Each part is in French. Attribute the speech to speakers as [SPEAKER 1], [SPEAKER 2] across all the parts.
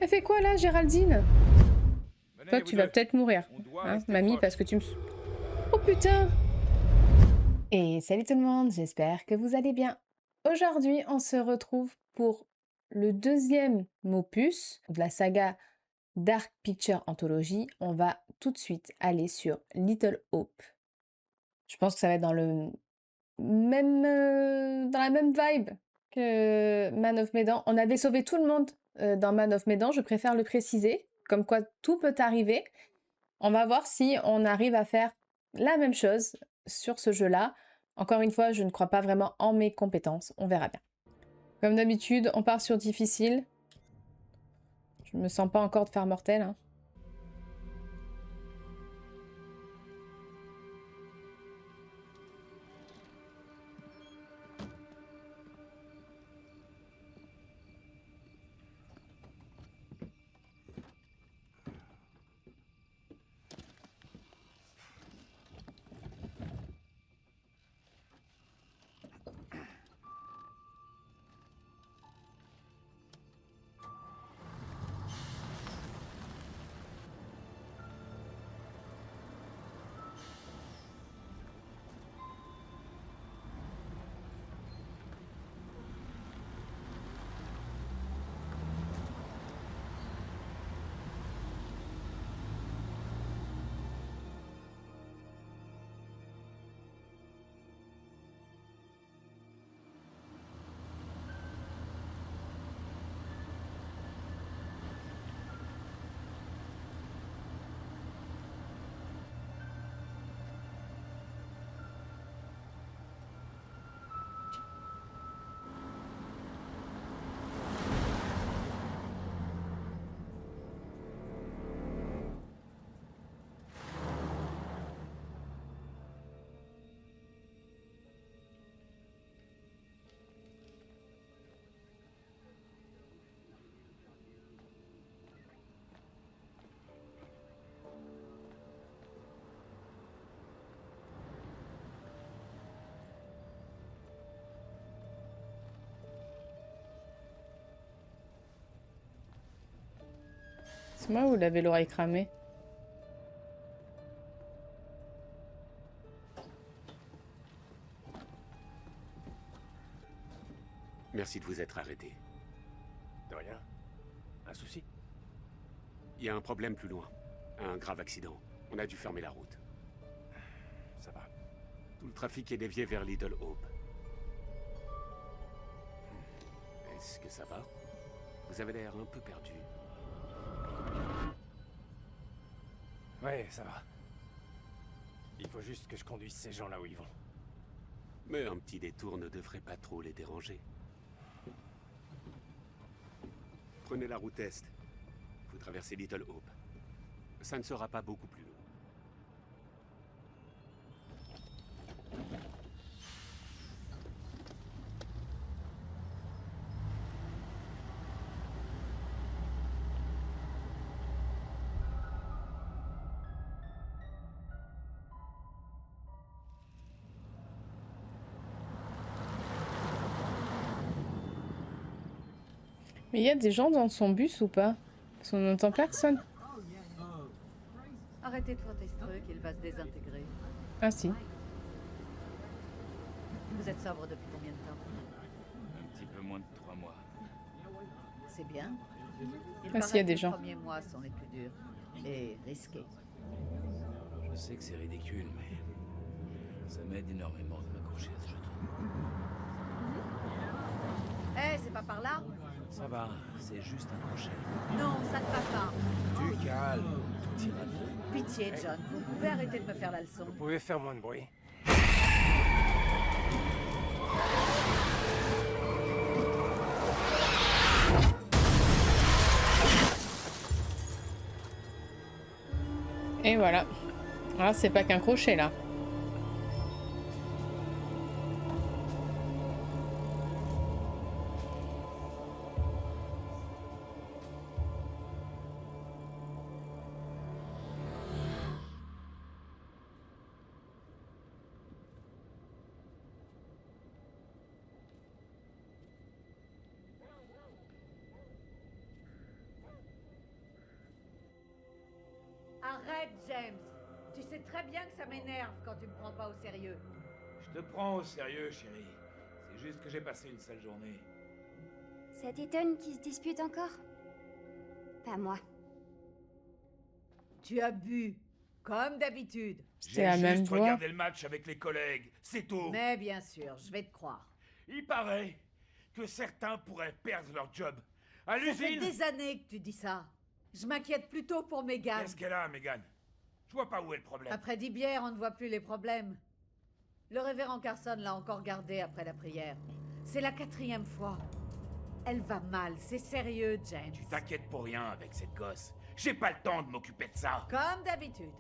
[SPEAKER 1] Elle fait quoi là, Géraldine?
[SPEAKER 2] Venez,
[SPEAKER 1] Toi,
[SPEAKER 2] vous
[SPEAKER 1] tu vas
[SPEAKER 2] deux.
[SPEAKER 1] peut-être mourir.
[SPEAKER 2] On doit
[SPEAKER 1] Hein,
[SPEAKER 2] rester
[SPEAKER 1] mamie,
[SPEAKER 2] proche.
[SPEAKER 1] parce que tu me... Oh putain! Et salut tout le monde, j'espère que vous allez bien. Aujourd'hui, on se retrouve pour le deuxième opus de la saga Dark Picture Anthology. On va tout de suite aller sur Little Hope. Je pense que ça va être dans le même, dans la même vibe que Man of Medan. On avait sauvé tout le monde dans Man of Medan, je préfère le préciser, comme quoi tout peut arriver. On va voir si on arrive à faire la même chose sur ce jeu-là. Encore une fois, je ne crois pas vraiment en mes compétences, on verra bien. Comme d'habitude, on part sur difficile. Je me sens pas encore de faire mortel, hein. C'est moi ou vous l'avez l'oreille cramée?
[SPEAKER 3] Merci de vous être arrêté.
[SPEAKER 2] De rien. Un souci?
[SPEAKER 3] Il y a un problème plus loin. Un grave accident. On a dû fermer la route.
[SPEAKER 2] Ça va.
[SPEAKER 3] Tout le trafic est dévié vers Little Hope. Est-ce que ça va? Vous avez l'air un peu perdu.
[SPEAKER 2] Ouais, ça va. Il faut juste que je conduise ces gens là où ils vont.
[SPEAKER 3] Mais un petit détour ne devrait pas trop les déranger. Prenez la route est. Vous traversez Little Hope. Ça ne sera pas beaucoup plus long.
[SPEAKER 1] Mais il y a des gens dans son bus ou pas? Parce qu'on n'entend personne.
[SPEAKER 4] Arrêtez de frotter ce truc, il va se désintégrer.
[SPEAKER 1] Ah si.
[SPEAKER 4] Vous êtes sobre depuis combien de temps?
[SPEAKER 2] Un petit peu moins de 3 mois.
[SPEAKER 4] C'est bien. Il
[SPEAKER 1] Ah si, il y a
[SPEAKER 4] paraît
[SPEAKER 1] des
[SPEAKER 4] que
[SPEAKER 1] gens.
[SPEAKER 4] les premiers mois sont les plus durs. Et risqués.
[SPEAKER 5] Je sais que c'est ridicule, mais ça m'aide énormément de m'accrocher à ce jeu.
[SPEAKER 4] Eh, c'est pas par là?
[SPEAKER 5] Ça va, c'est juste un crochet.
[SPEAKER 4] Non, ça ne va pas.
[SPEAKER 5] Tu calmes, tout ira bien.
[SPEAKER 4] Pitié, John, vous pouvez arrêter de me faire la leçon.
[SPEAKER 2] Vous pouvez faire moins de bruit.
[SPEAKER 1] Et voilà. Ah, c'est pas qu'un crochet là.
[SPEAKER 4] Arrête, James. Tu sais très bien que ça m'énerve quand tu me prends pas au sérieux.
[SPEAKER 5] Je te prends au sérieux, chérie. C'est juste que j'ai passé une sale journée.
[SPEAKER 6] Ça t'étonne qu'ils se disputent encore? Pas moi.
[SPEAKER 4] Tu as bu, comme d'habitude.
[SPEAKER 1] C'était la même voix.
[SPEAKER 5] regardé le match avec les collègues, c'est tout.
[SPEAKER 4] Mais bien sûr, je vais te croire.
[SPEAKER 5] Il paraît que certains pourraient perdre leur job. À
[SPEAKER 4] Ça fait
[SPEAKER 5] l'usine.
[SPEAKER 4] des années que tu dis ça. Je m'inquiète plutôt pour Megan.
[SPEAKER 5] Qu'est-ce qu'elle a, Megan? Je vois pas où est le problème.
[SPEAKER 4] Après 10 bières, on ne voit plus les problèmes. Le révérend Carson l'a encore gardée après la prière. C'est la 4e fois. Elle va mal, c'est sérieux, James.
[SPEAKER 5] Tu t'inquiètes pour rien avec cette gosse. J'ai pas le temps de m'occuper de ça.
[SPEAKER 4] Comme d'habitude.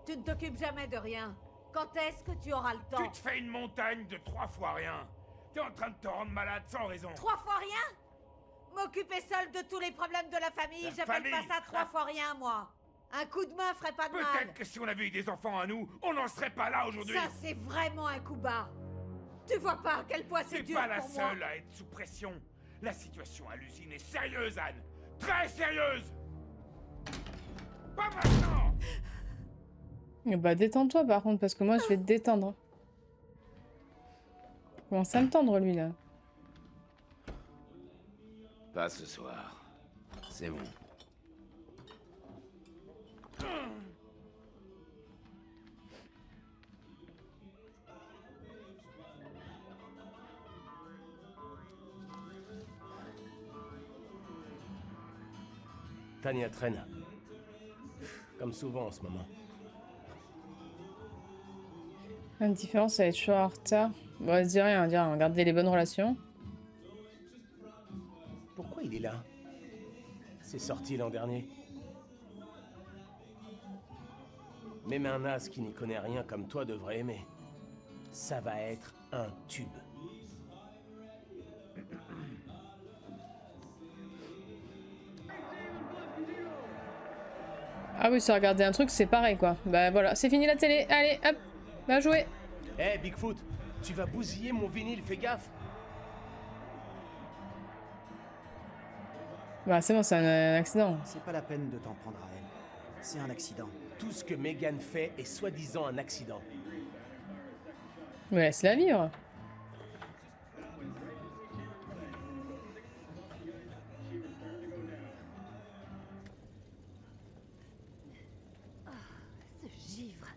[SPEAKER 4] Tu ne t'occupes jamais de rien. Quand est-ce que tu auras le temps?
[SPEAKER 5] Tu te fais une montagne de 3 fois rien. T'es en train de te rendre malade sans raison.
[SPEAKER 4] 3 fois rien? M'occuper seule de tous les problèmes de la famille,
[SPEAKER 5] La
[SPEAKER 4] j'appelle
[SPEAKER 5] famille?
[SPEAKER 4] pas ça 3 fois rien, moi. Un coup de main ferait pas de mal.
[SPEAKER 5] Peut-être que si on avait eu des enfants à nous, on n'en serait pas là aujourd'hui.
[SPEAKER 4] Ça, c'est vraiment un coup bas. Tu vois pas à quel point c'est
[SPEAKER 5] T'es
[SPEAKER 4] dur
[SPEAKER 5] pas la
[SPEAKER 4] pour moi.
[SPEAKER 5] seule à être sous pression. La situation à l'usine est sérieuse, Anne. Très sérieuse. Pas maintenant.
[SPEAKER 1] Eh bah détends-toi par contre, parce que moi je vais te détendre. Il commence à me tendre lui là.
[SPEAKER 5] Pas ce soir. C'est bon.
[SPEAKER 2] Tania traîne. Comme souvent en ce moment.
[SPEAKER 1] La différence, elle est toujours en retard. Bon, dis rien, dis rien. Gardez les bonnes relations.
[SPEAKER 2] Pourquoi il est là? C'est sorti l'an dernier. Même un as qui n'y connaît rien comme toi devrait aimer. Ça va être un tube.
[SPEAKER 1] Ah oui, ça regarder un truc, c'est pareil quoi. Bah voilà, c'est fini la télé. Allez, hop, va jouer.
[SPEAKER 2] Eh, Bigfoot, tu vas bousiller mon vinyle, fais gaffe.
[SPEAKER 1] Bah c'est bon, c'est un accident.
[SPEAKER 7] C'est pas la peine de t'en prendre à elle. C'est un accident.
[SPEAKER 2] Tout ce que Megan fait est soi-disant un accident.
[SPEAKER 1] Mais laisse-la vivre.
[SPEAKER 6] Ce givre.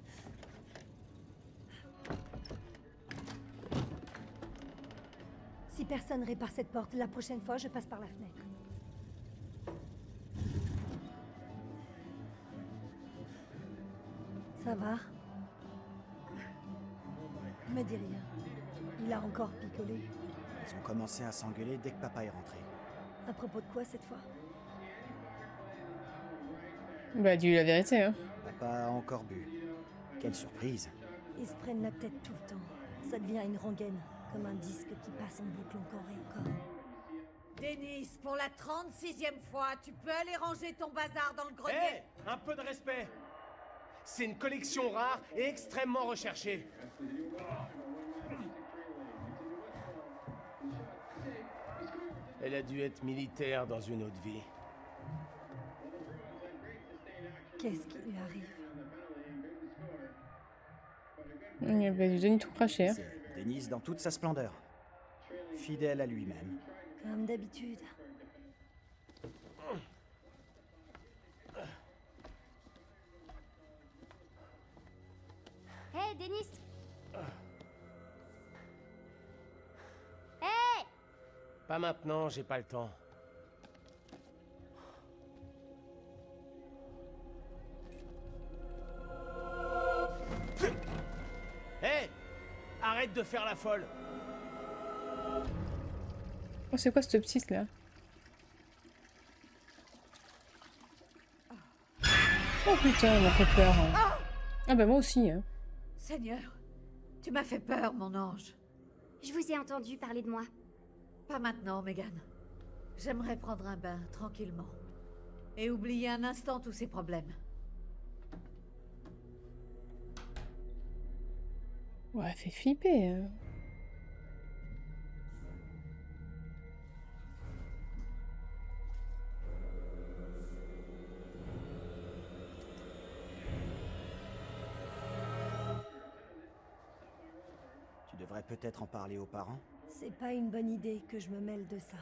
[SPEAKER 8] Si personne répare cette porte, la prochaine fois, je passe par la fenêtre. Ça va? Me dis rien. Il a encore picolé.
[SPEAKER 7] Ils ont commencé à s'engueuler dès que papa est rentré.
[SPEAKER 8] À propos de quoi cette fois?
[SPEAKER 1] Bah dis-lui la vérité, hein.
[SPEAKER 7] Papa a encore bu. Quelle surprise.
[SPEAKER 8] Ils se prennent la tête tout le temps. Ça devient une rengaine, comme un disque qui passe en boucle encore et encore.
[SPEAKER 4] Dennis, pour la 36e fois, tu peux aller ranger ton bazar dans le grenier.
[SPEAKER 2] Hé, un peu de respect. C'est une collection rare et extrêmement recherchée. Elle a dû être militaire dans une autre vie.
[SPEAKER 8] Qu'est-ce qui lui arrive?
[SPEAKER 1] Il va lui donner tout craché. Hein.
[SPEAKER 7] C'est Denise dans toute sa splendeur. Fidèle à lui-même.
[SPEAKER 8] Comme d'habitude.
[SPEAKER 6] Hé, Denis! Hé!
[SPEAKER 2] Pas maintenant, j'ai pas le temps. Hé! Arrête de faire la folle!
[SPEAKER 1] Oh, c'est quoi cette petite là? Oh putain, elle m'a fait peur. Hein. Ah bah moi aussi. Hein.
[SPEAKER 4] Seigneur, tu m'as fait peur, mon ange.
[SPEAKER 6] Je vous ai entendu parler de moi.
[SPEAKER 4] Pas maintenant, Megan. J'aimerais prendre un bain, tranquillement. Et oublier un instant tous ces problèmes.
[SPEAKER 1] Ouais, elle fait flipper. Hein.
[SPEAKER 7] devrais peut-être en parler aux parents.
[SPEAKER 8] C'est pas une bonne idée que je me mêle de ça.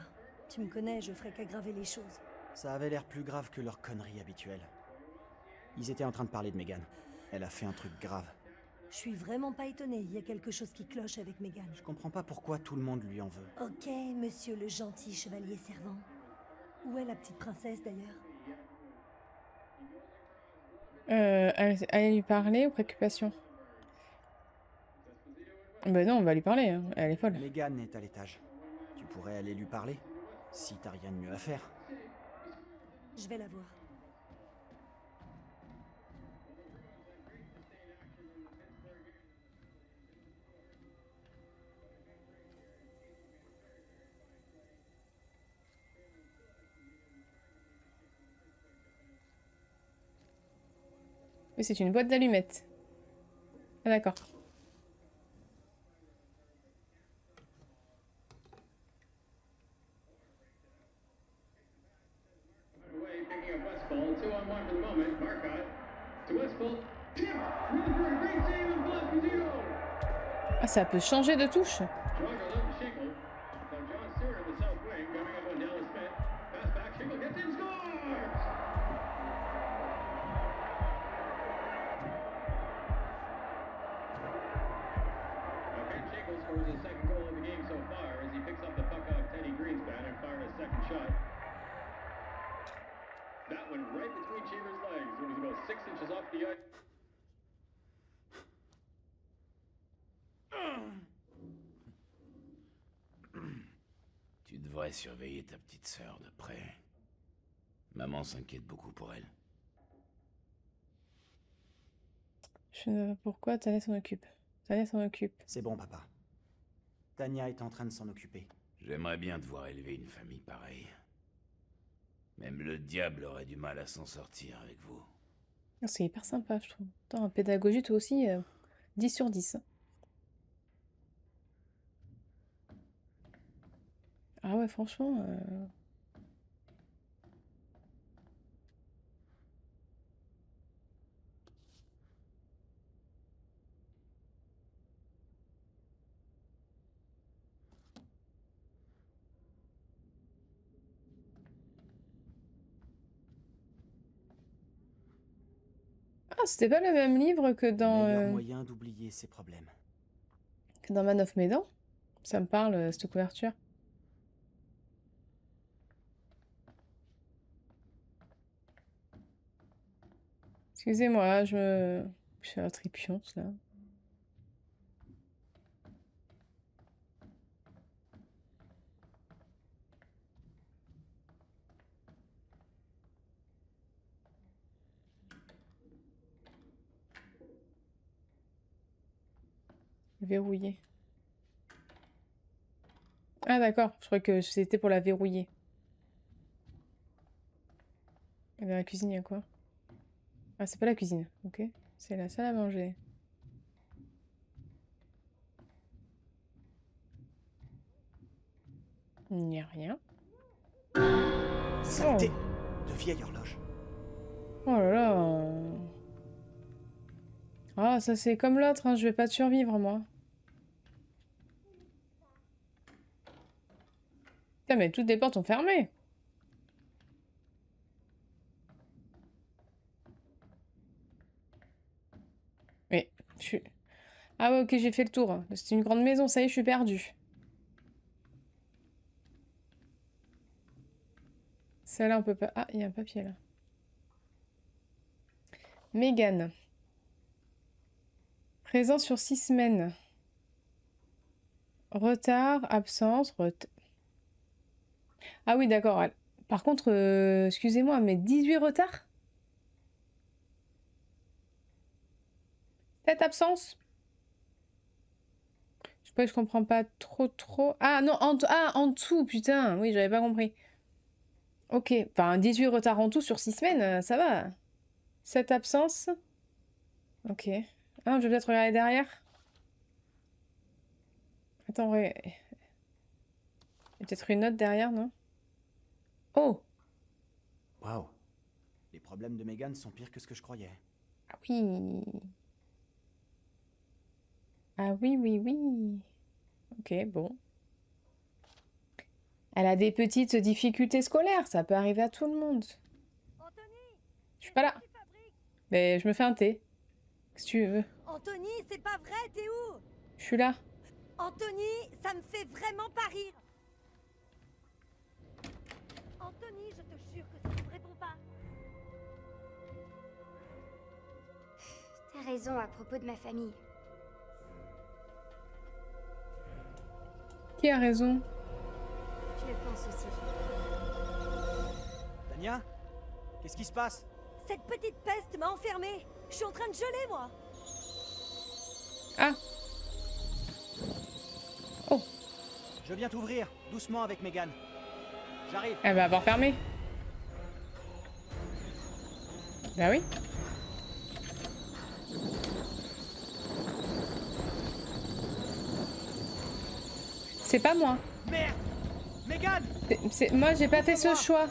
[SPEAKER 8] Tu me connais, je ferais qu'aggraver les choses.
[SPEAKER 7] Ça avait l'air plus grave que leur connerie habituelle. Ils étaient en train de parler de Megan. Elle a fait un truc grave.
[SPEAKER 8] Je suis vraiment pas étonnée, il y a quelque chose qui cloche avec Megan.
[SPEAKER 7] Je comprends pas pourquoi tout le monde lui en veut.
[SPEAKER 8] Ok, monsieur le gentil chevalier servant. Où est la petite princesse d'ailleurs?
[SPEAKER 1] Allez lui parler ou préoccupation? Ben non, on va lui parler, hein. Elle est folle.
[SPEAKER 7] Megan est à l'étage. Tu pourrais aller lui parler, si t'as rien de mieux à faire.
[SPEAKER 8] Je vais la voir.
[SPEAKER 1] Oui, c'est une boîte d'allumettes. Ah d'accord. Ah, ça peut changer de touche.
[SPEAKER 9] Scores his second goal of the game so far as he picks up the puck off Teddy Greenspan and fired a second shot. That one right between Cheever's legs. It was about 6 inches off the ice.
[SPEAKER 5] Tu devrais surveiller ta petite sœur de près. Maman s'inquiète beaucoup pour elle.
[SPEAKER 1] Je ne sais pas pourquoi Tania s'en occupe. Tania s'en occupe.
[SPEAKER 7] C'est bon, papa. Tania est en train de s'en occuper.
[SPEAKER 5] J'aimerais bien te voir élever une famille pareille. Même le diable aurait du mal à s'en sortir avec vous.
[SPEAKER 1] C'est hyper sympa, je trouve. Attends, en pédagogie, toi aussi, 10 sur 10. Ah ouais, franchement... Ah, c'était pas le même livre que
[SPEAKER 7] Meilleur moyen d'oublier ses problèmes.
[SPEAKER 1] Man of Medan. Ça me parle, cette couverture. Excusez-moi, je fais la tripion, là. Verrouiller. Ah d'accord, je croyais que c'était pour la verrouiller. Et dans la cuisine, il y a quoi? Ah, c'est pas la cuisine, ok. C'est la salle à manger. Il n'y a rien.
[SPEAKER 7] Saleté de vieille horloge.
[SPEAKER 1] Oh là là. Ah, ça c'est comme l'autre, hein. Je vais pas te survivre, moi. Putain, mais toutes les portes sont fermées. Mais, je suis... Ah ouais, ok, j'ai fait le tour. C'est une grande maison, ça y est, je suis perdue. Celle-là, on peut pas... Ah, il y a un papier, là. Megan. Présent sur 6 semaines. Retard, absence, Ah oui, d'accord. Par contre, excusez-moi, mais 18 retards? Cette absence? Je sais pas, je comprends pas trop. Ah non, en tout, putain. Oui, j'avais pas compris. Ok, enfin 18 retards en tout sur 6 semaines, ça va. Cette absence. Ok. Ah, je vais peut-être regarder derrière. Attends, il y a peut-être une note derrière, non? Oh!
[SPEAKER 7] Waouh. Les problèmes de Megan sont pires que ce que je croyais.
[SPEAKER 1] Ah oui. Ah oui, oui, oui. Ok, bon. Elle a des petites difficultés scolaires, ça peut arriver à tout le monde. Je suis pas là. Mais je me fais un thé. Qu'est-ce que tu veux?
[SPEAKER 8] Anthony, c'est pas vrai, t'es où?
[SPEAKER 1] Je suis là.
[SPEAKER 8] Anthony, ça me fait vraiment pas rire. Anthony, je te jure que ça ne me répond pas.
[SPEAKER 6] T'as raison à propos de ma famille.
[SPEAKER 1] Qui a raison?
[SPEAKER 6] Je le pense aussi.
[SPEAKER 7] Tania? Qu'est-ce qui se passe?
[SPEAKER 8] Cette petite peste m'a enfermée. Je suis en train de geler, moi.
[SPEAKER 1] Ah! Oh!
[SPEAKER 7] Je viens t'ouvrir, doucement avec Megan. J'arrive.
[SPEAKER 1] Elle va avoir fermé. Bah oui. C'est pas moi.
[SPEAKER 7] Merde! Megan!
[SPEAKER 1] Moi, j'ai pas fait ce choix.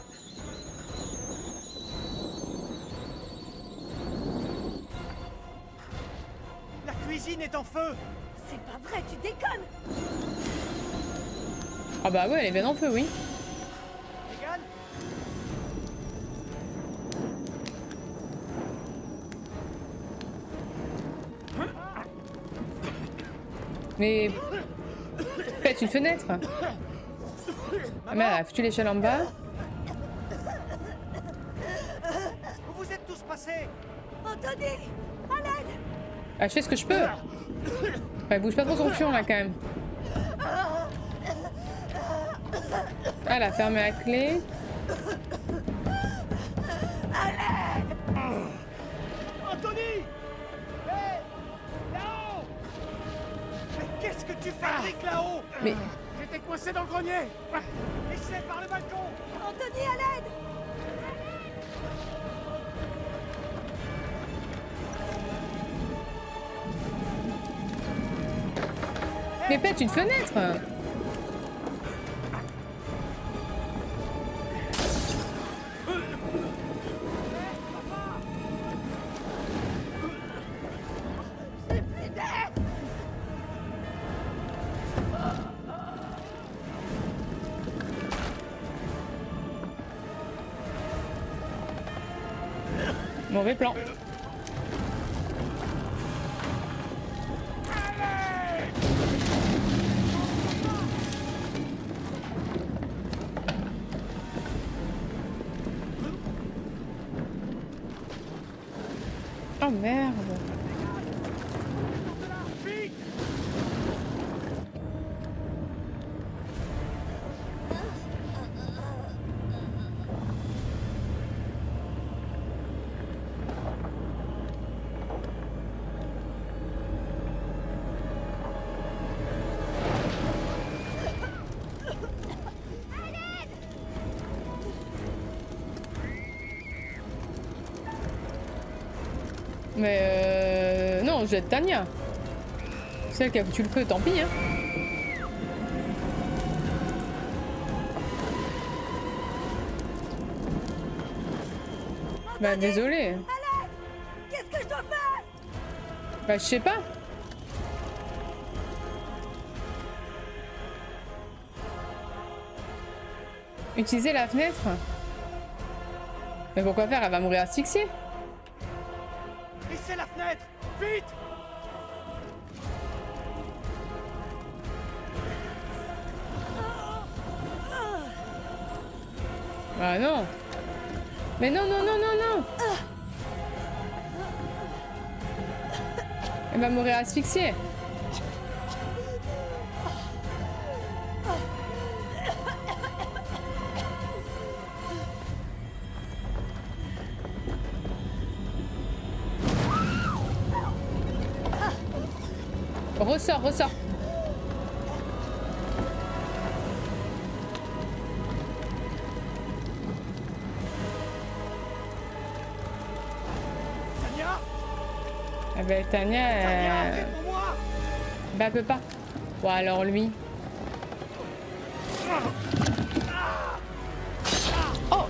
[SPEAKER 7] La cuisine est en feu!
[SPEAKER 8] C'est pas vrai, tu déconnes.
[SPEAKER 1] Ah bah ouais, elle est bien en feu, oui.
[SPEAKER 7] Megan?
[SPEAKER 1] Mais... Faites une fenêtre. Ah merde, elle a foutu l'échelle en bas.
[SPEAKER 7] Où vous êtes tous passés?
[SPEAKER 8] Anthony, à l'aide.
[SPEAKER 1] Ah, je fais ce que je peux. Elle bouge pas trop son fion là quand même. Elle a fermé la clé.
[SPEAKER 7] Anthony! Hé! Là-haut! Mais qu'est-ce que tu fabriques là-haut?
[SPEAKER 1] Mais
[SPEAKER 3] J'étais coincé dans le grenier.
[SPEAKER 7] Essaie par le balcon!
[SPEAKER 8] Anthony, à l'aide.
[SPEAKER 1] mais pète une fenêtre. Mauvais plan. Oh merde. Mais non, je jette Tania. Celle qui a foutu le feu, tant pis, hein. Bah désolé.
[SPEAKER 8] Qu'est-ce que je dois faire?
[SPEAKER 1] Bah je sais pas. Utiliser la fenêtre. Mais pourquoi faire? Elle va mourir asphyxiée.
[SPEAKER 7] Laissez la fenêtre! Vite!
[SPEAKER 1] Ah non. Mais non, non, non, non, non. Elle va mourir asphyxiée. Ressors, ressors.
[SPEAKER 7] Tania?
[SPEAKER 1] Ah ben Tania,
[SPEAKER 7] Tania, réponds-moi!
[SPEAKER 1] bah elle peut pas. Bon alors lui. Oh.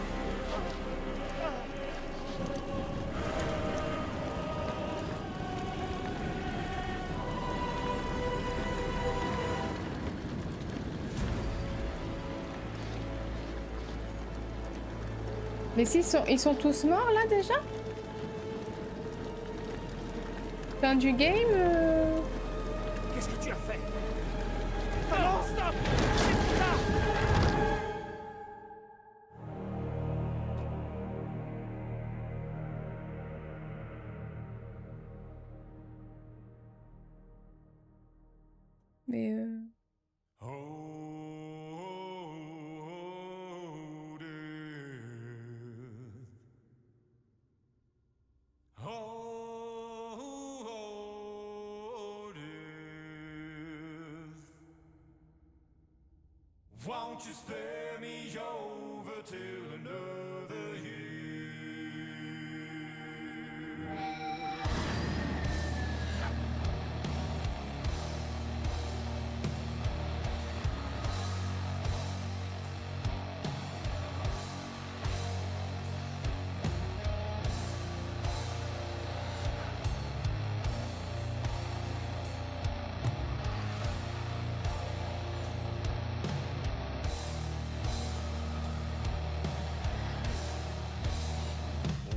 [SPEAKER 1] Mais s'ils sont, ils sont tous morts là déjà? Fin du game
[SPEAKER 5] Qu'est-ce que tu as fait? Non, stop! C'est là!
[SPEAKER 1] Mais
[SPEAKER 5] Won't you spare me over till another year?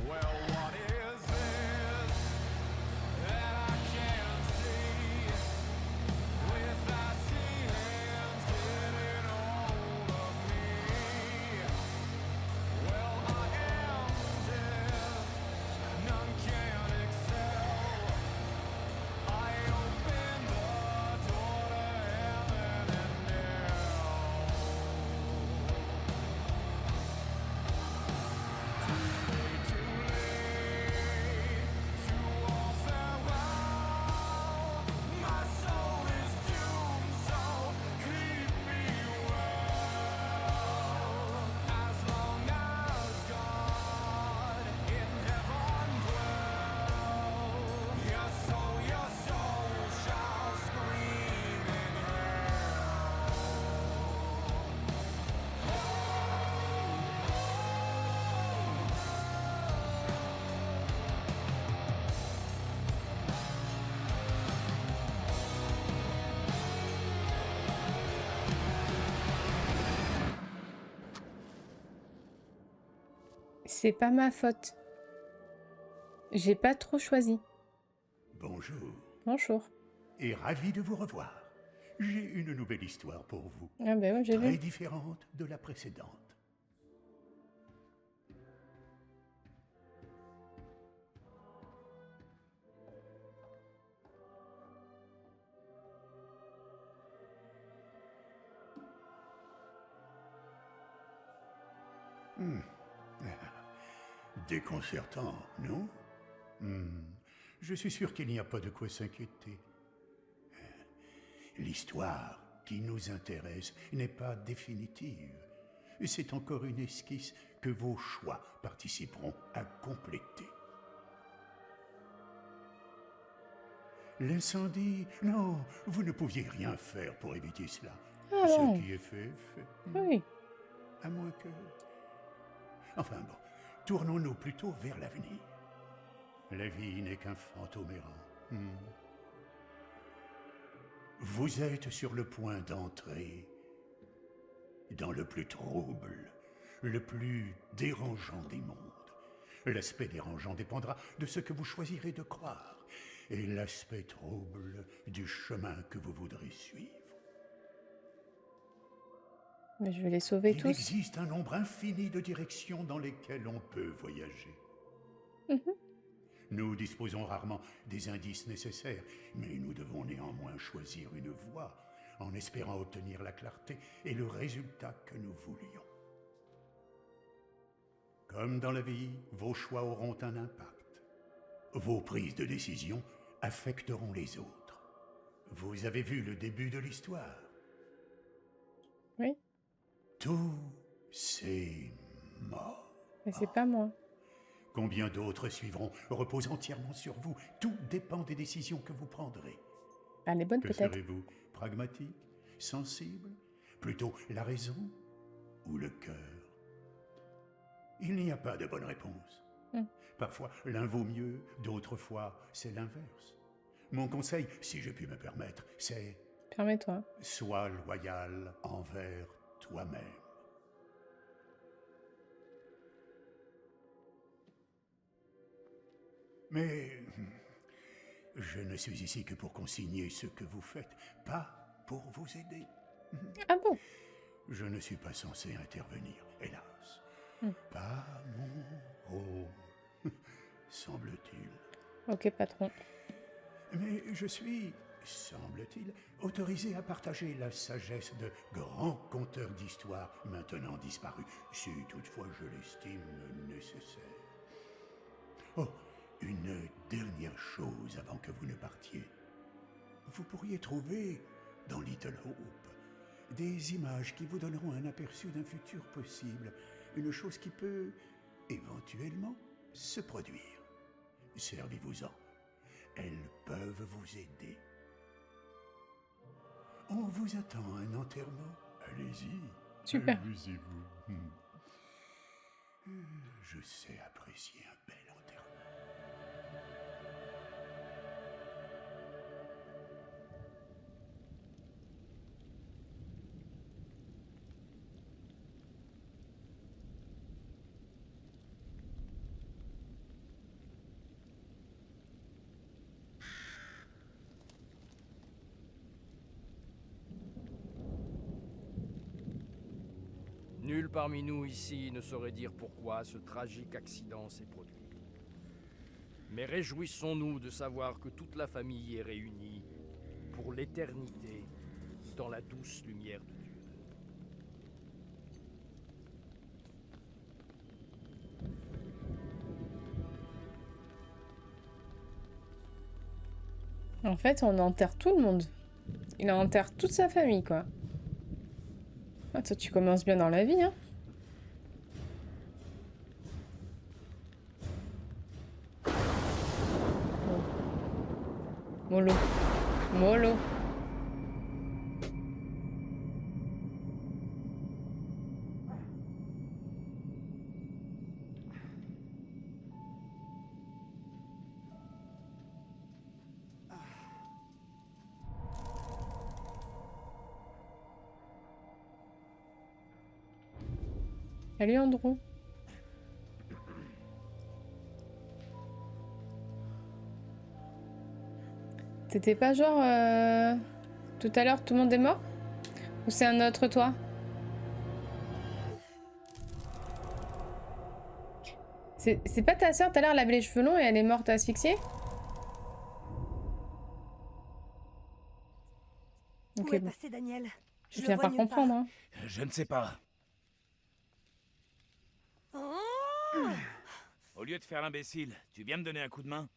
[SPEAKER 5] Well, what is this that I can't see? With icy hands getting hold of me. Well, I am deaf, none can excel. I open the door to heaven and hell. Too late to all farewell. My soul is doomed, so keep me well. As long as God in heaven dwells, your soul shall scream in hell.
[SPEAKER 1] c'est pas ma faute. J'ai pas trop choisi.
[SPEAKER 10] Bonjour,
[SPEAKER 1] Bonjour.
[SPEAKER 10] et ravi de vous revoir. J'ai une nouvelle histoire pour vous,
[SPEAKER 1] Ah ben ouais, j'ai
[SPEAKER 10] très
[SPEAKER 1] vu.
[SPEAKER 10] différente de la précédente. Hmm. Déconcertant, non? Je suis sûr qu'il n'y a pas de quoi s'inquiéter. L'histoire qui nous intéresse n'est pas définitive. C'est encore une esquisse que vos choix participeront à compléter. L'incendie, non, vous ne pouviez rien faire pour éviter cela.
[SPEAKER 1] Ah bon.
[SPEAKER 10] Ce qui est fait, est fait.
[SPEAKER 1] Oui.
[SPEAKER 10] À moins que... Enfin bon, tournons-nous plutôt vers l'avenir. La vie n'est qu'un fantôme errant. Vous êtes sur le point d'entrer dans le plus trouble, le plus dérangeant des mondes. L'aspect dérangeant dépendra de ce que vous choisirez de croire, et l'aspect trouble du chemin que vous voudrez suivre.
[SPEAKER 1] Mais je vais les sauver
[SPEAKER 10] Il
[SPEAKER 1] tous.
[SPEAKER 10] existe un nombre infini de directions dans lesquelles on peut voyager.
[SPEAKER 1] Mhm.
[SPEAKER 10] Nous disposons rarement des indices nécessaires, mais nous devons néanmoins choisir une voie en espérant obtenir la clarté et le résultat que nous voulions. Comme dans la vie, vos choix auront un impact. Vos prises de décision affecteront les autres. Vous avez vu le début de l'histoire.
[SPEAKER 1] Oui.
[SPEAKER 10] Tout c'est mort.
[SPEAKER 1] Mais c'est pas moi.
[SPEAKER 10] Combien d'autres suivront repose entièrement sur vous. Tout dépend des décisions que vous prendrez.
[SPEAKER 1] Ah, les bonnes
[SPEAKER 10] Que
[SPEAKER 1] peut-être.
[SPEAKER 10] serez-vous? Pragmatique? Sensible? Plutôt la raison ou le cœur? Il n'y a pas de bonne réponse. Parfois, l'un vaut mieux, d'autres fois, c'est l'inverse. Mon conseil, si je puis me permettre, c'est...
[SPEAKER 1] Permets-toi.
[SPEAKER 10] Sois loyal envers toi-même. Mais je ne suis ici que pour consigner ce que vous faites, pas pour vous aider.
[SPEAKER 1] Ah bon?
[SPEAKER 10] Je ne suis pas censé intervenir, hélas. Pas mon rôle, semble-t-il.
[SPEAKER 1] Ok, patron.
[SPEAKER 10] Mais je suis, semble-t-il, autorisé à partager la sagesse de grands conteurs d'histoires maintenant disparus, si toutefois je l'estime nécessaire. Oh, une dernière chose avant que vous ne partiez. Vous pourriez trouver, dans Little Hope, des images qui vous donneront un aperçu d'un futur possible, une chose qui peut, éventuellement, se produire. Servez-vous-en. Elles peuvent vous aider. On vous attend à un enterrement. Allez-y.
[SPEAKER 1] Super.
[SPEAKER 10] Amusez-vous. Je sais apprécier un bel enterrement.
[SPEAKER 11] Nul parmi nous ici ne saurait dire pourquoi ce tragique accident s'est produit. Mais réjouissons-nous de savoir que toute la famille est réunie pour l'éternité dans la douce lumière de Dieu.
[SPEAKER 1] En fait, on enterre tout le monde. Il enterre toute sa famille, quoi. Ah, toi, tu commences bien dans la vie, hein. Mollo. Mollo. Salut Andrew. T'étais pas genre tout à l'heure tout le monde est mort? Ou c'est un autre toi? C'est pas ta soeur tout à l'heure, elle avait les cheveux longs et elle est morte asphyxiée?
[SPEAKER 8] Où est passé Daniel?
[SPEAKER 1] Je viens par comprendre. Hein.
[SPEAKER 5] Je ne sais pas.
[SPEAKER 8] Oh!
[SPEAKER 5] Au lieu de faire l'imbécile, tu viens me donner un coup de main?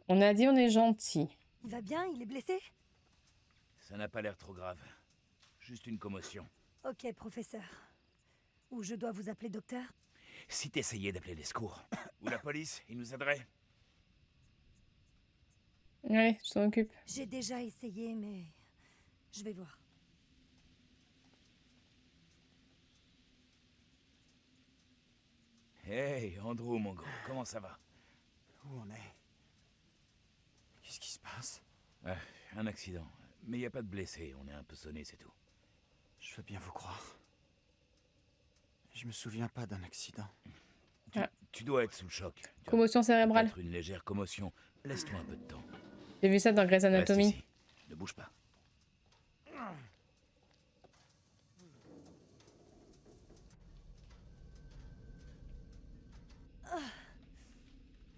[SPEAKER 1] On a dit on est gentil.
[SPEAKER 8] Il va bien? Il est blessé?
[SPEAKER 5] Ça n'a pas l'air trop grave. Juste une commotion.
[SPEAKER 8] Ok, professeur. Ou je dois vous appeler docteur?
[SPEAKER 5] Si t'essayais d'appeler les secours. Ou la police, ils nous aideraient.
[SPEAKER 1] Ouais, je t'en occupe.
[SPEAKER 8] J'ai déjà essayé, mais... je vais voir.
[SPEAKER 5] Hey, Andrew, mon gros, comment ça va?
[SPEAKER 7] Où on est? Qu'est-ce qui se passe?
[SPEAKER 5] Un accident. Mais il n'y a pas de blessés, on est un peu sonné, c'est tout.
[SPEAKER 7] Je veux bien vous croire. Je me souviens pas d'un accident.
[SPEAKER 5] Tu dois être sous le choc.
[SPEAKER 1] Commotion cérébrale.
[SPEAKER 5] Peut-être une légère commotion. Laisse-toi un peu de temps.
[SPEAKER 1] J'ai vu ça dans Grey's Anatomy.
[SPEAKER 5] Reste ici. Ne bouge pas.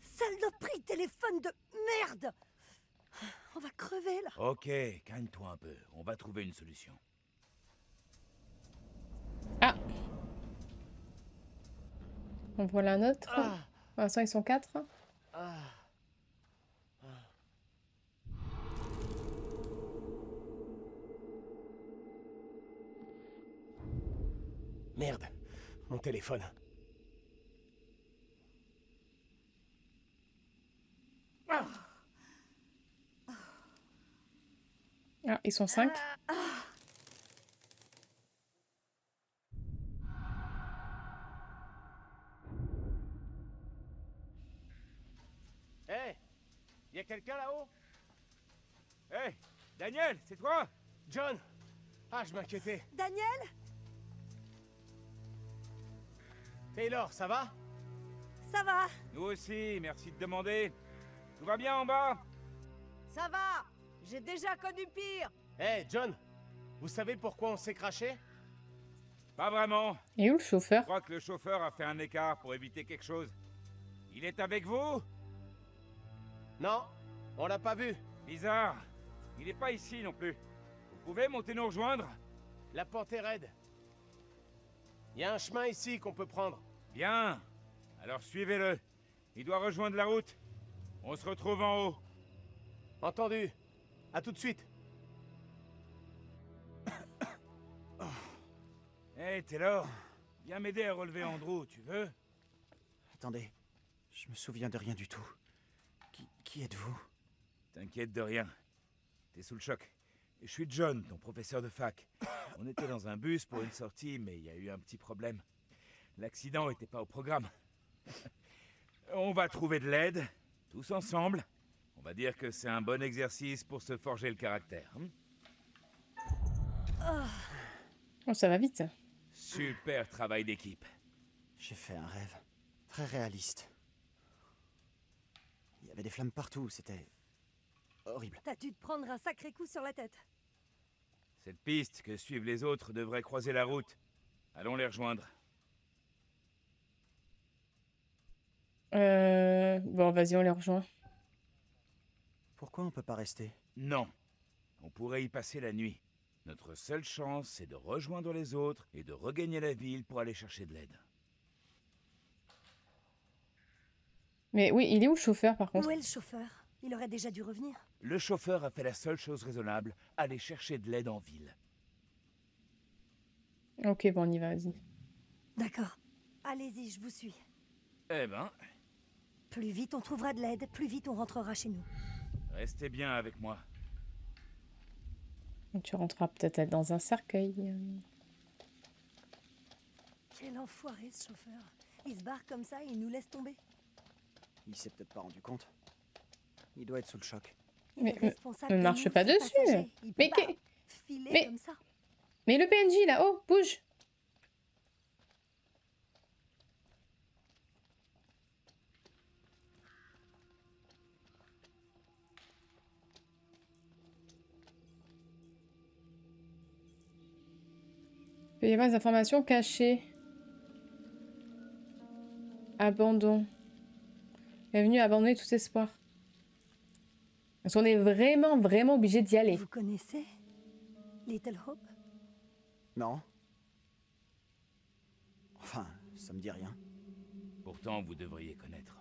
[SPEAKER 8] Saloperie, téléphone de merde! On va crever là.
[SPEAKER 5] Ok, calme-toi un peu. On va trouver une solution.
[SPEAKER 1] Ah! On voilà un autre. Pour l'instant, ils sont 4.
[SPEAKER 2] Merde, mon téléphone.
[SPEAKER 1] Ah, ils sont 5.
[SPEAKER 5] Hé! Y a quelqu'un là-haut? Hé! Daniel, c'est toi?
[SPEAKER 2] John! Ah, je m'inquiétais.
[SPEAKER 8] Daniel?
[SPEAKER 2] Taylor, ça va?
[SPEAKER 8] Ça va?
[SPEAKER 5] Nous aussi, merci de demander. Tout va bien en bas?
[SPEAKER 4] Ça va. J'ai déjà connu pire.
[SPEAKER 2] Hé, John, vous savez pourquoi on s'est craché?
[SPEAKER 5] Pas vraiment.
[SPEAKER 1] Et où le
[SPEAKER 5] Je
[SPEAKER 1] chauffeur?
[SPEAKER 5] crois que le chauffeur a fait un écart pour éviter quelque chose. Il est avec vous?
[SPEAKER 2] Non, on l'a pas vu.
[SPEAKER 5] Bizarre. Il est pas ici non plus. Vous pouvez monter nous rejoindre?
[SPEAKER 2] La porte est raide. Il y a un chemin ici qu'on peut prendre.
[SPEAKER 5] Bien. Alors suivez-le. Il doit rejoindre la route. On se retrouve en haut.
[SPEAKER 2] Entendu. À tout de suite.
[SPEAKER 5] Hé, Taylor. Viens m'aider à relever Andrew, tu veux?
[SPEAKER 7] Attendez, je me souviens de rien du tout. Qui êtes-vous?
[SPEAKER 5] T'inquiète de rien. T'es sous le choc. Je suis John, ton professeur de fac. On était dans un bus pour une sortie, mais il y a eu un petit problème. L'accident était pas au programme. On va trouver de l'aide, tous ensemble. On va dire que c'est un bon exercice pour se forger le caractère.
[SPEAKER 1] Oh, ça va vite.
[SPEAKER 5] Super travail d'équipe.
[SPEAKER 7] J'ai fait un rêve. Très réaliste. Il y avait des flammes partout, c'était... horrible.
[SPEAKER 8] T'as dû te prendre un sacré coup sur la tête.
[SPEAKER 5] Cette piste que suivent les autres devrait croiser la route. Allons les rejoindre.
[SPEAKER 1] Bon, vas-y, on les rejoint.
[SPEAKER 7] Pourquoi on peut pas rester?
[SPEAKER 5] Non. On pourrait y passer la nuit. Notre seule chance, c'est de rejoindre les autres et de regagner la ville pour aller chercher de l'aide.
[SPEAKER 1] Mais oui, il est où le chauffeur par contre?
[SPEAKER 8] Où est le chauffeur? Il aurait déjà dû revenir.
[SPEAKER 5] Le chauffeur a fait la seule chose raisonnable, aller chercher de l'aide en ville.
[SPEAKER 1] Ok, bon, on y va, vas-y.
[SPEAKER 8] D'accord. Allez-y, je vous suis.
[SPEAKER 5] Eh ben,
[SPEAKER 8] Plus vite on trouvera de l'aide, plus vite on rentrera chez nous.
[SPEAKER 5] restez bien avec moi.
[SPEAKER 1] Et tu rentreras peut-être dans un cercueil.
[SPEAKER 8] Quel enfoiré ce chauffeur. Il se barre comme ça et il nous laisse tomber.
[SPEAKER 7] Il s'est peut-être pas rendu compte. Il doit être sous le choc.
[SPEAKER 8] Il
[SPEAKER 1] Mais-
[SPEAKER 8] est responsable
[SPEAKER 1] ne
[SPEAKER 8] de
[SPEAKER 1] marche
[SPEAKER 8] nous,
[SPEAKER 1] pas
[SPEAKER 8] ses
[SPEAKER 1] dessus.
[SPEAKER 8] passagers. Il peut
[SPEAKER 1] Mais
[SPEAKER 8] pas
[SPEAKER 1] que-
[SPEAKER 8] filer
[SPEAKER 1] mais-
[SPEAKER 8] comme ça.
[SPEAKER 1] Mais le PNJ là, oh, bouge! Il peut y avoir des informations cachées. Abandon. Bienvenue à abandonner tout espoir. Parce qu'on est vraiment obligé d'y aller.
[SPEAKER 8] Vous connaissez Little Hope?
[SPEAKER 7] Non? Enfin, ça me dit rien.
[SPEAKER 5] Pourtant, vous devriez connaître.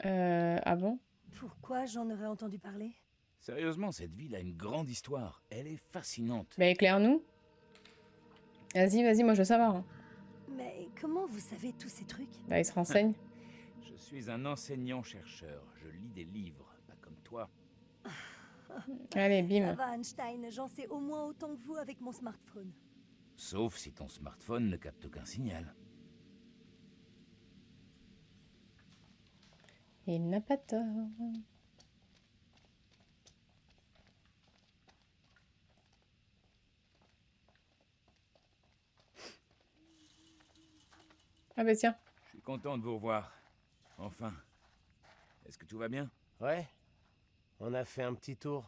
[SPEAKER 1] Ah bon?
[SPEAKER 8] Pourquoi j'en aurais entendu parler?
[SPEAKER 5] Sérieusement, cette ville a une grande histoire. Elle est fascinante.
[SPEAKER 1] Bah éclaire-nous. Vas-y, moi je veux savoir, hein.
[SPEAKER 8] Mais comment vous savez tous ces trucs?
[SPEAKER 1] Bah il se renseigne.
[SPEAKER 5] Je suis un enseignant-chercheur. Je lis des livres, pas comme toi.
[SPEAKER 1] Allez,
[SPEAKER 8] Ça
[SPEAKER 1] bim.
[SPEAKER 8] va Einstein, j'en sais au moins autant que vous avec mon smartphone.
[SPEAKER 5] Sauf si ton smartphone ne capte aucun signal.
[SPEAKER 1] Il n'a pas tort. Ah bah tiens.
[SPEAKER 5] Je suis content de vous revoir. Enfin. Est-ce que tout va bien?
[SPEAKER 2] Ouais. On a fait un petit tour.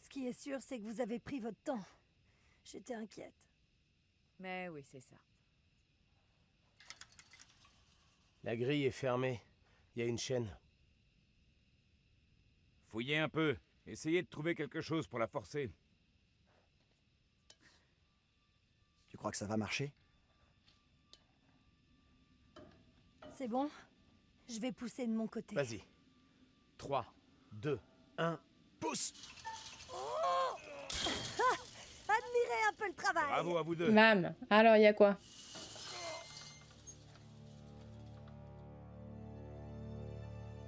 [SPEAKER 8] Ce qui est sûr, c'est que vous avez pris votre temps. J'étais inquiète.
[SPEAKER 4] Mais oui, c'est ça.
[SPEAKER 2] La grille est fermée. Il y a une chaîne.
[SPEAKER 5] Fouillez un peu. Essayez de trouver quelque chose pour la forcer.
[SPEAKER 7] Tu crois que ça va marcher?
[SPEAKER 8] C'est bon? Je vais pousser de mon côté.
[SPEAKER 2] Vas-y. 3, 2, 1, pousse!
[SPEAKER 8] Admirez un peu le travail.
[SPEAKER 5] Bravo à vous deux.
[SPEAKER 1] Bam. Alors, il y a quoi?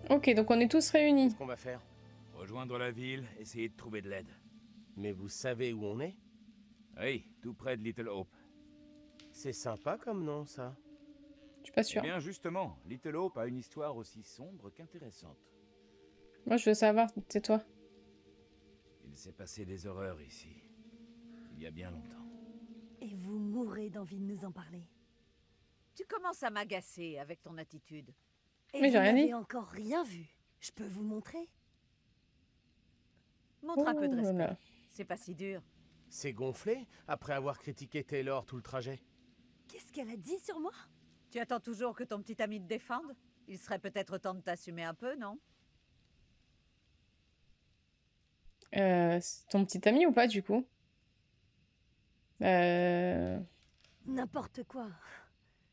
[SPEAKER 1] Ok, donc on est tous réunis.
[SPEAKER 2] Qu'est-ce qu'on va faire?
[SPEAKER 5] Rejoindre la ville, essayer de trouver de l'aide.
[SPEAKER 2] Mais vous savez où on est?
[SPEAKER 5] Oui, tout près de Little Hope.
[SPEAKER 2] C'est sympa comme nom, ça.
[SPEAKER 1] Je suis pas
[SPEAKER 5] Eh
[SPEAKER 1] sûre.
[SPEAKER 5] bien, justement, Little Hope a une histoire aussi sombre qu'intéressante.
[SPEAKER 1] Moi, je veux savoir, c'est toi.
[SPEAKER 5] Il s'est passé des horreurs ici. Il y a bien longtemps.
[SPEAKER 8] Et vous mourrez d'envie de nous en parler.
[SPEAKER 4] Tu commences à m'agacer avec ton attitude.
[SPEAKER 8] Et
[SPEAKER 1] Mais
[SPEAKER 8] vous
[SPEAKER 1] j'ai rien dit.
[SPEAKER 8] n'avez encore rien vu. Je peux vous montrer?
[SPEAKER 4] Montre un peu de
[SPEAKER 1] Oh là
[SPEAKER 4] respect.
[SPEAKER 1] là.
[SPEAKER 4] C'est pas si dur.
[SPEAKER 2] C'est gonflé après avoir critiqué Taylor tout le trajet.
[SPEAKER 8] Qu'est-ce qu'elle a dit sur moi?
[SPEAKER 4] Tu attends toujours que ton petit ami te défende? Il serait peut-être temps de t'assumer un peu, non?
[SPEAKER 1] C'est ton petit ami ou pas, du coup?
[SPEAKER 8] N'importe quoi.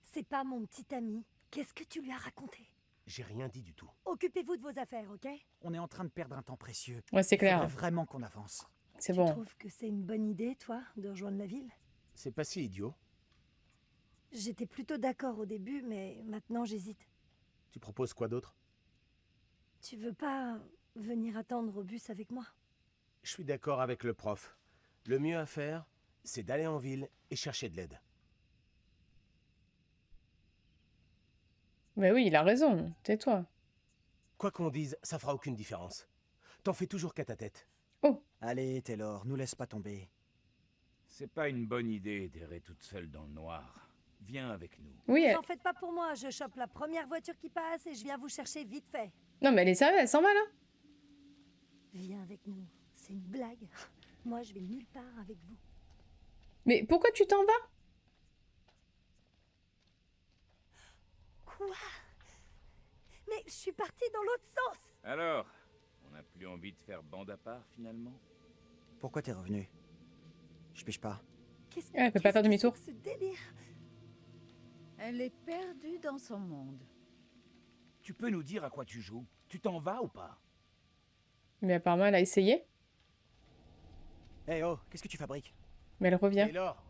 [SPEAKER 8] C'est pas mon petit ami. Qu'est-ce que tu lui as raconté?
[SPEAKER 2] J'ai rien dit du tout.
[SPEAKER 8] Occupez-vous de vos affaires, ok?
[SPEAKER 7] On est en train de perdre un temps précieux.
[SPEAKER 1] Ouais, c'est
[SPEAKER 7] Il faudrait
[SPEAKER 1] clair.
[SPEAKER 7] vraiment qu'on avance.
[SPEAKER 1] C'est
[SPEAKER 8] Tu
[SPEAKER 1] bon.
[SPEAKER 8] trouves que c'est une bonne idée, toi, de rejoindre la ville?
[SPEAKER 2] C'est pas si idiot.
[SPEAKER 8] J'étais plutôt d'accord au début, mais maintenant j'hésite.
[SPEAKER 2] Tu proposes quoi d'autre?
[SPEAKER 8] Tu veux pas venir attendre au bus avec moi?
[SPEAKER 2] Je suis d'accord avec le prof. Le mieux à faire, c'est d'aller en ville et chercher de l'aide.
[SPEAKER 1] Bah oui, il a raison. Tais-toi.
[SPEAKER 2] Quoi qu'on dise, ça fera aucune différence. T'en fais toujours qu'à ta tête.
[SPEAKER 1] Oh,
[SPEAKER 7] Allez, Taylor, nous laisse pas tomber.
[SPEAKER 5] C'est pas une bonne idée d'errer toute seule dans le noir. Viens avec nous.
[SPEAKER 1] oui,
[SPEAKER 8] Vous
[SPEAKER 1] elle...
[SPEAKER 8] en faites pas pour moi, je chope la première voiture qui passe et je viens vous chercher vite fait.
[SPEAKER 1] Non, mais elle est sérieuse, elle s'en va, là.
[SPEAKER 8] Viens avec nous, c'est une blague. Moi je vais nulle part avec vous.
[SPEAKER 1] Mais pourquoi tu t'en vas?
[SPEAKER 8] Quoi? Mais je suis partie dans l'autre sens.
[SPEAKER 5] Alors, on n'a plus envie de faire bande à part finalement?
[SPEAKER 7] Pourquoi t'es revenu? Je pige pas.
[SPEAKER 8] Qu'est-ce
[SPEAKER 1] Elle peut pas faire
[SPEAKER 8] que
[SPEAKER 1] demi-tour.
[SPEAKER 8] c'est que ce délire?
[SPEAKER 4] Elle est perdue dans son monde.
[SPEAKER 5] Tu peux nous dire à quoi tu joues? Tu t'en vas ou pas?
[SPEAKER 1] Mais apparemment, elle a essayé.
[SPEAKER 7] Eh oh, qu'est-ce que tu fabriques?
[SPEAKER 1] Mais elle revient.
[SPEAKER 2] Taylor,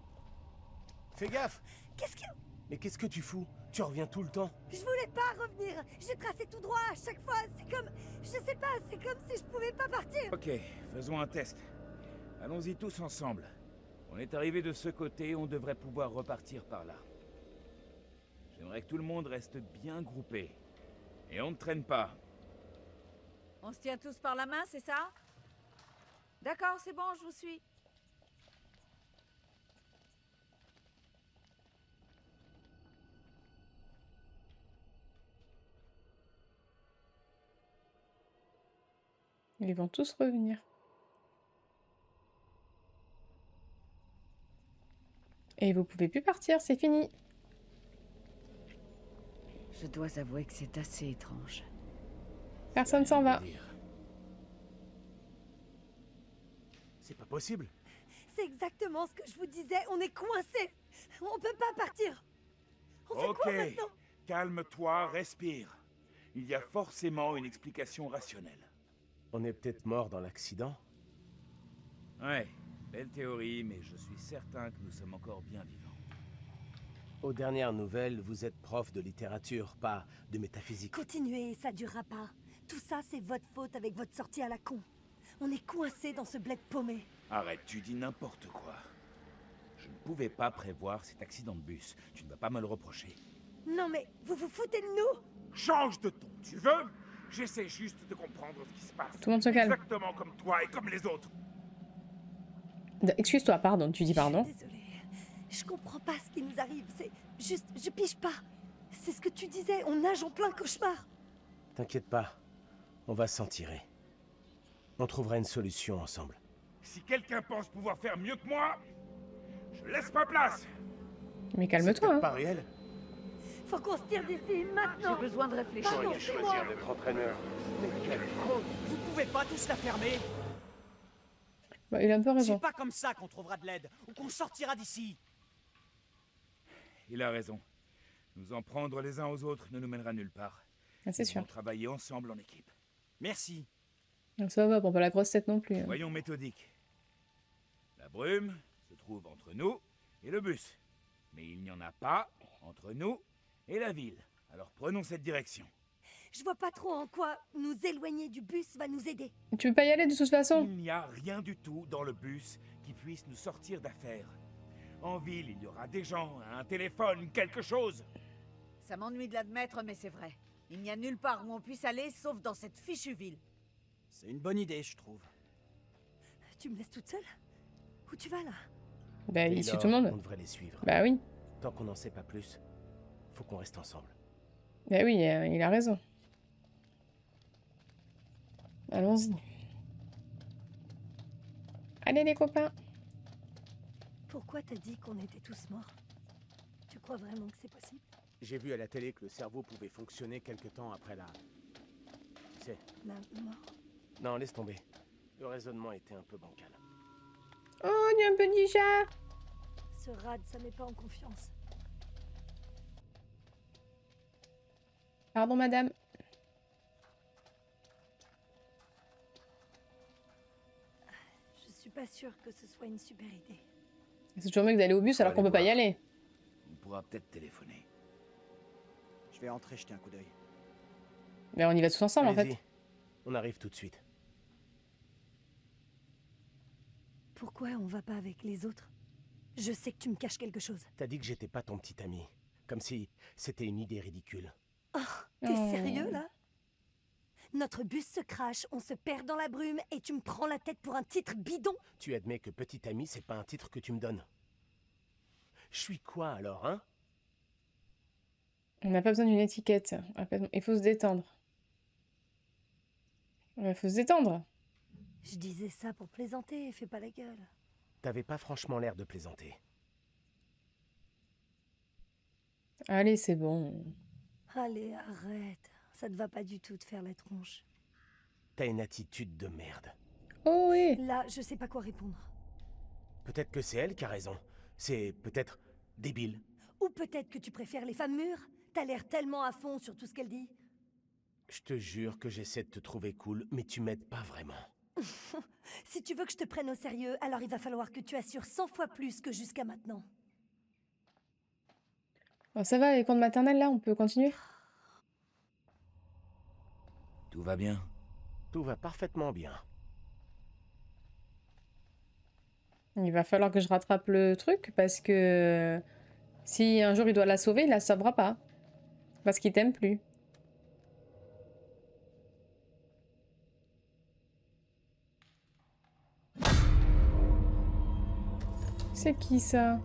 [SPEAKER 2] fais gaffe.
[SPEAKER 8] Qu'est-ce que...
[SPEAKER 2] Mais qu'est-ce que tu fous? Tu reviens tout le temps.
[SPEAKER 8] Je voulais pas revenir. J'ai tracé tout droit à chaque fois. C'est comme... Je sais pas, c'est comme si je pouvais pas partir.
[SPEAKER 5] Ok, faisons un test. Allons-y tous ensemble. On est arrivé de ce côté, on devrait pouvoir repartir par là. J'aimerais que tout le monde reste bien groupé. Et on ne traîne pas.
[SPEAKER 4] On se tient tous par la main, c'est ça? D'accord, c'est bon, je vous suis.
[SPEAKER 1] Ils vont tous revenir. Et vous pouvez plus partir, c'est fini.
[SPEAKER 4] Je dois avouer que c'est assez étrange.
[SPEAKER 1] Personne s'en va.
[SPEAKER 2] C'est pas possible.
[SPEAKER 8] C'est exactement ce que je vous disais. On est coincés. On peut pas partir. On fait quoi maintenant?
[SPEAKER 5] Calme-toi, respire. Il y a forcément une explication rationnelle.
[SPEAKER 2] On est peut-être mort dans l'accident.
[SPEAKER 5] Ouais, belle théorie, mais je suis certain que nous sommes encore bien vivants.
[SPEAKER 2] Aux dernières nouvelles, vous êtes prof de littérature, pas de métaphysique.
[SPEAKER 8] Continuez, ça durera pas. Tout ça, c'est votre faute avec votre sortie à la con. On est coincés dans ce bled paumé.
[SPEAKER 5] Arrête, tu dis n'importe quoi. Je ne pouvais pas prévoir cet accident de bus. Tu ne vas pas me le reprocher.
[SPEAKER 8] Non mais, vous vous foutez de nous?
[SPEAKER 5] Change de ton, tu veux? J'essaie juste de comprendre ce qui se passe.
[SPEAKER 1] Tout le monde se calme.
[SPEAKER 5] Exactement comme toi et comme les autres.
[SPEAKER 1] Excuse-toi, pardon, tu dis pardon.
[SPEAKER 8] Je suis désolée. Je comprends pas ce qui nous arrive. C'est juste, je pige pas. C'est ce que tu disais, on nage en plein cauchemar.
[SPEAKER 2] T'inquiète pas, on va s'en tirer. On trouvera une solution ensemble.
[SPEAKER 5] Si quelqu'un pense pouvoir faire mieux que moi, je laisse ma place.
[SPEAKER 1] Mais
[SPEAKER 2] C'est
[SPEAKER 1] calme-toi,
[SPEAKER 2] peut-être
[SPEAKER 1] hein.
[SPEAKER 2] pas réel.
[SPEAKER 8] Faut qu'on se tire d'ici, maintenant.
[SPEAKER 4] J'ai besoin de réfléchir.
[SPEAKER 8] Pardon, c'est moi.
[SPEAKER 2] notre entraîneur.
[SPEAKER 7] Vous pouvez pas tous la fermer?
[SPEAKER 1] Bah, il a un peu
[SPEAKER 7] C'est
[SPEAKER 1] raison.
[SPEAKER 7] pas comme ça qu'on trouvera de l'aide, ou qu'on sortira d'ici.
[SPEAKER 5] Il a raison. Nous en prendre les uns aux autres ne nous mènera nulle part.
[SPEAKER 1] Ah, c'est
[SPEAKER 5] Nous
[SPEAKER 1] sûr.
[SPEAKER 5] devons travailler ensemble en équipe.
[SPEAKER 7] Merci.
[SPEAKER 1] Donc ça va, bon, pas la grosse tête non plus. Hein.
[SPEAKER 5] Voyons méthodique. La brume se trouve entre nous et le bus. Mais il n'y en a pas entre nous et la ville. Alors prenons cette direction.
[SPEAKER 8] Je vois pas trop en quoi nous éloigner du bus va nous aider.
[SPEAKER 1] Tu veux pas y aller de toute façon?
[SPEAKER 5] Il n'y a rien du tout dans le bus qui puisse nous sortir d'affaire. En ville, il y aura des gens, un téléphone, quelque chose.
[SPEAKER 4] Ça m'ennuie de l'admettre, mais c'est vrai. Il n'y a nulle part où on puisse aller, sauf dans cette fichue ville.
[SPEAKER 7] C'est une bonne idée, je trouve.
[SPEAKER 8] Tu me laisses toute seule? Où tu vas là?
[SPEAKER 1] Bah, il suit
[SPEAKER 2] Taylor,
[SPEAKER 1] tout le
[SPEAKER 2] On
[SPEAKER 1] monde.
[SPEAKER 2] devrait les suivre.
[SPEAKER 1] Bah oui.
[SPEAKER 2] Tant qu'on n'en sait pas plus. Faut qu'on reste ensemble.
[SPEAKER 1] Bah oui, il a raison. Allons-y. Allez les copains.
[SPEAKER 8] Pourquoi t'as dit qu'on était tous morts? Tu crois vraiment que c'est possible?
[SPEAKER 3] J'ai vu à la télé que le cerveau pouvait fonctionner quelque temps après la... Tu sais...
[SPEAKER 8] La mort?
[SPEAKER 2] Non, laisse tomber. Le raisonnement était un peu bancal.
[SPEAKER 1] Oh, il y a un petit chat.
[SPEAKER 8] Ce rad, ça met pas en confiance.
[SPEAKER 1] Pardon, madame.
[SPEAKER 8] Je suis pas sûre que ce soit une super idée.
[SPEAKER 1] C'est toujours mieux que d'aller au bus alors qu'on peut pas y aller.
[SPEAKER 5] On pourra peut-être téléphoner.
[SPEAKER 7] Je vais entrer jeter un coup d'œil.
[SPEAKER 1] Mais on y va tous ensemble en
[SPEAKER 2] Allez-y.
[SPEAKER 1] fait.
[SPEAKER 2] On arrive tout de suite.
[SPEAKER 8] Pourquoi on va pas avec les autres? Je sais que tu me caches quelque chose.
[SPEAKER 2] T'as dit que j'étais pas ton petit ami. Comme si c'était une idée ridicule.
[SPEAKER 8] T'es
[SPEAKER 1] Oh.
[SPEAKER 8] sérieux là? Notre bus se crache, on se perd dans la brume et tu me prends la tête pour un titre bidon?
[SPEAKER 2] Tu admets que petit ami, c'est pas un titre que tu me donnes. Je suis quoi alors, hein?
[SPEAKER 1] On n'a pas besoin d'une étiquette. Il faut se détendre. Il faut se détendre.
[SPEAKER 8] Je disais ça pour plaisanter, fais pas la gueule.
[SPEAKER 2] T'avais pas franchement l'air de plaisanter.
[SPEAKER 1] Allez, c'est bon.
[SPEAKER 8] Allez, arrête. Ça te va pas du tout de faire la tronche.
[SPEAKER 2] T'as une attitude de merde.
[SPEAKER 1] Oh oui.
[SPEAKER 8] Là, je sais pas quoi répondre.
[SPEAKER 2] Peut-être que c'est elle qui a raison. C'est peut-être débile.
[SPEAKER 8] Ou peut-être que tu préfères les femmes mûres? T'as l'air tellement à fond sur tout ce qu'elle dit.
[SPEAKER 2] Je te jure que j'essaie de te trouver cool, mais tu m'aides pas vraiment.
[SPEAKER 8] Si tu veux que je te prenne au sérieux, alors il va falloir que tu assures 100 fois plus que jusqu'à maintenant.
[SPEAKER 1] Bon, ça va, les cours de maternelle là, on peut continuer?
[SPEAKER 5] Tout va bien?
[SPEAKER 2] Tout va parfaitement bien.
[SPEAKER 1] Il va falloir que je rattrape le truc parce que si un jour il doit la sauver, il la sauvera pas. Parce qu'il t'aime plus. C'est qui ça?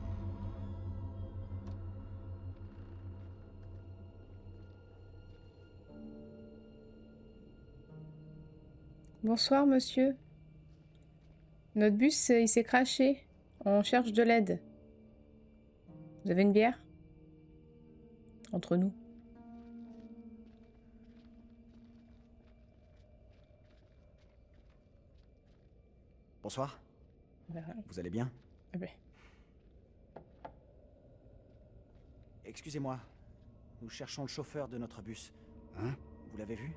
[SPEAKER 1] Bonsoir monsieur. Notre bus, il s'est crashé. On cherche de l'aide. Vous avez une bière? Entre nous.
[SPEAKER 7] Bonsoir.
[SPEAKER 1] Ben,
[SPEAKER 7] Vous allez bien?
[SPEAKER 1] eh ben.
[SPEAKER 7] Excusez-moi. Nous cherchons le chauffeur de notre bus.
[SPEAKER 10] Hein?
[SPEAKER 7] Vous l'avez vu?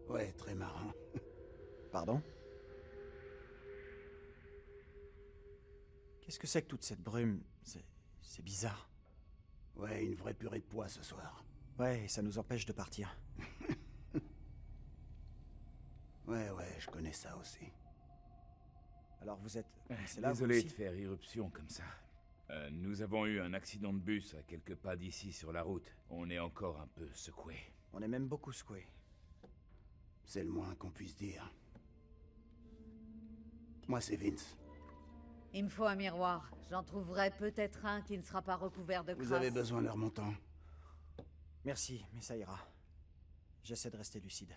[SPEAKER 10] Ouais, très marrant.
[SPEAKER 7] Pardon? Qu'est-ce que c'est que toute cette brume? C'est bizarre.
[SPEAKER 10] Ouais, une vraie purée de pois ce soir.
[SPEAKER 7] Ouais, et ça nous empêche de partir.
[SPEAKER 10] Ouais, je connais ça aussi.
[SPEAKER 7] Alors vous êtes... C'est là, vous
[SPEAKER 5] Désolé
[SPEAKER 7] aussi
[SPEAKER 5] de faire irruption comme ça. Nous avons eu un accident de bus à quelques pas d'ici sur la route. On est encore un peu secoués.
[SPEAKER 7] On est même beaucoup secoués.
[SPEAKER 10] C'est le moins qu'on puisse dire. Moi, c'est Vince.
[SPEAKER 4] Il me faut un miroir. J'en trouverai peut-être un qui ne sera pas recouvert de crasse.
[SPEAKER 10] Vous avez besoin de leur montant.
[SPEAKER 7] Merci, mais ça ira. J'essaie de rester lucide.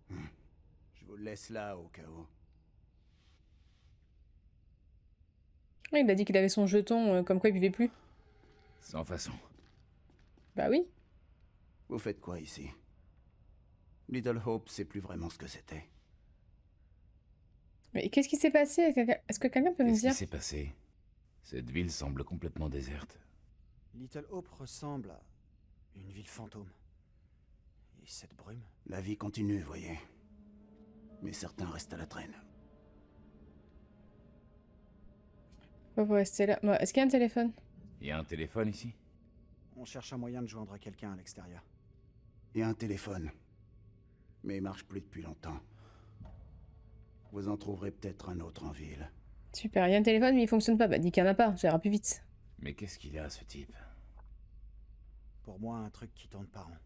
[SPEAKER 10] Je vous le laisse là, au cas où.
[SPEAKER 1] Ouais, il a dit qu'il avait son jeton, comme quoi il buvait plus.
[SPEAKER 5] Sans façon.
[SPEAKER 1] Bah oui.
[SPEAKER 10] Vous faites quoi ici? Little Hope, c'est plus vraiment ce que c'était.
[SPEAKER 1] Mais qu'est-ce qui s'est passé? Est-ce que quelqu'un peut me
[SPEAKER 5] Qu'est-ce qui
[SPEAKER 1] dire?
[SPEAKER 5] s'est passé? Cette ville semble complètement déserte.
[SPEAKER 7] Little Hope ressemble à une ville fantôme. Et cette brume?
[SPEAKER 10] La vie continue, voyez. Mais certains restent à la traîne.
[SPEAKER 1] Faut rester là. Est-ce qu'il y a un téléphone?
[SPEAKER 5] Il y a un téléphone ici?
[SPEAKER 7] On cherche un moyen de joindre quelqu'un à l'extérieur.
[SPEAKER 10] Il y a un téléphone. Mais il marche plus depuis longtemps. Vous en trouverez peut-être un autre en ville.
[SPEAKER 1] Super, il y a un téléphone mais il fonctionne pas. Bah dis qu'il n'y en a pas, ça ira plus vite.
[SPEAKER 5] Mais qu'est-ce qu'il a, ce type?
[SPEAKER 7] Pour moi, un truc qui tourne pas rond.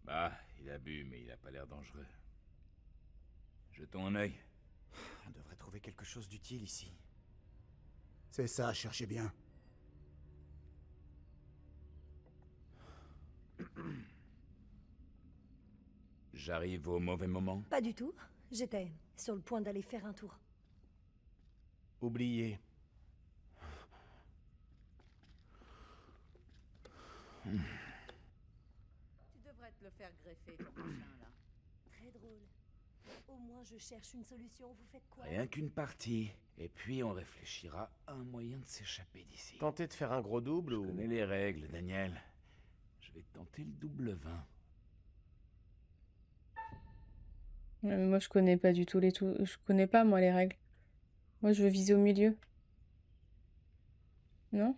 [SPEAKER 5] Bah, il a bu, mais il a pas l'air dangereux. Jetons un œil.
[SPEAKER 7] On devrait trouver quelque chose d'utile ici.
[SPEAKER 12] C'est ça, cherchez bien.
[SPEAKER 5] J'arrive au mauvais moment.
[SPEAKER 8] Pas du tout. J'étais sur le point d'aller faire un tour.
[SPEAKER 2] Oubliez.
[SPEAKER 4] Tu devrais te le faire greffer, ton machin, là.
[SPEAKER 8] Très drôle. Au moins, je cherche une solution. Vous faites quoi?
[SPEAKER 5] Rien qu'une partie. Et puis on réfléchira à un moyen de s'échapper d'ici.
[SPEAKER 2] Tentez de faire un gros double
[SPEAKER 5] Je
[SPEAKER 2] ou...
[SPEAKER 5] connais les règles, Daniel. Je vais tenter le double 20.
[SPEAKER 1] Ouais, mais moi, je connais pas du tout je connais pas, moi, les règles. Moi, je veux viser au milieu. Non?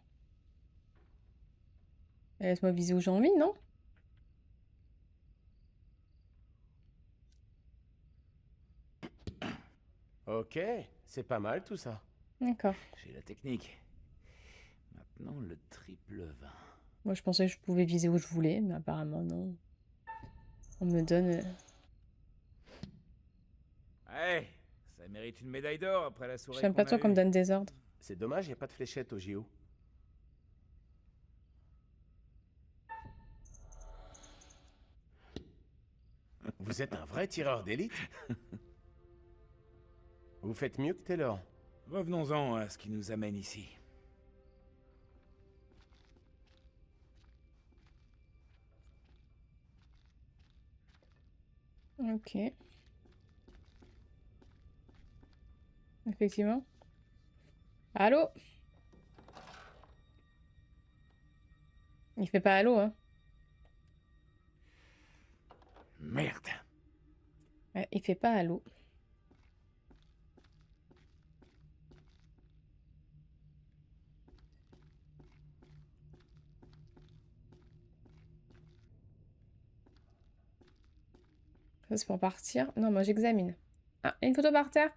[SPEAKER 1] Laisse-moi viser où j'ai envie, non?
[SPEAKER 2] Ok, c'est pas mal tout ça.
[SPEAKER 1] D'accord.
[SPEAKER 5] J'ai la technique. Maintenant le triple 20.
[SPEAKER 1] Moi, je pensais que je pouvais viser où je voulais, mais apparemment, non. On me donne...
[SPEAKER 5] Hey, ça mérite une médaille d'or après la soirée.
[SPEAKER 1] J'aime pas trop qu'on me donne des ordres.
[SPEAKER 2] C'est dommage, il a pas de fléchette au JO. Vous êtes un vrai tireur d'élite. Vous faites mieux que Taylor.
[SPEAKER 5] Revenons-en à ce qui nous amène ici.
[SPEAKER 1] Ok. Effectivement. Allô? Il fait pas allô, hein?
[SPEAKER 5] Merde.
[SPEAKER 1] Ouais, il fait pas allô. Ça, c'est pour partir. Non, moi, j'examine. Ah, une photo par terre.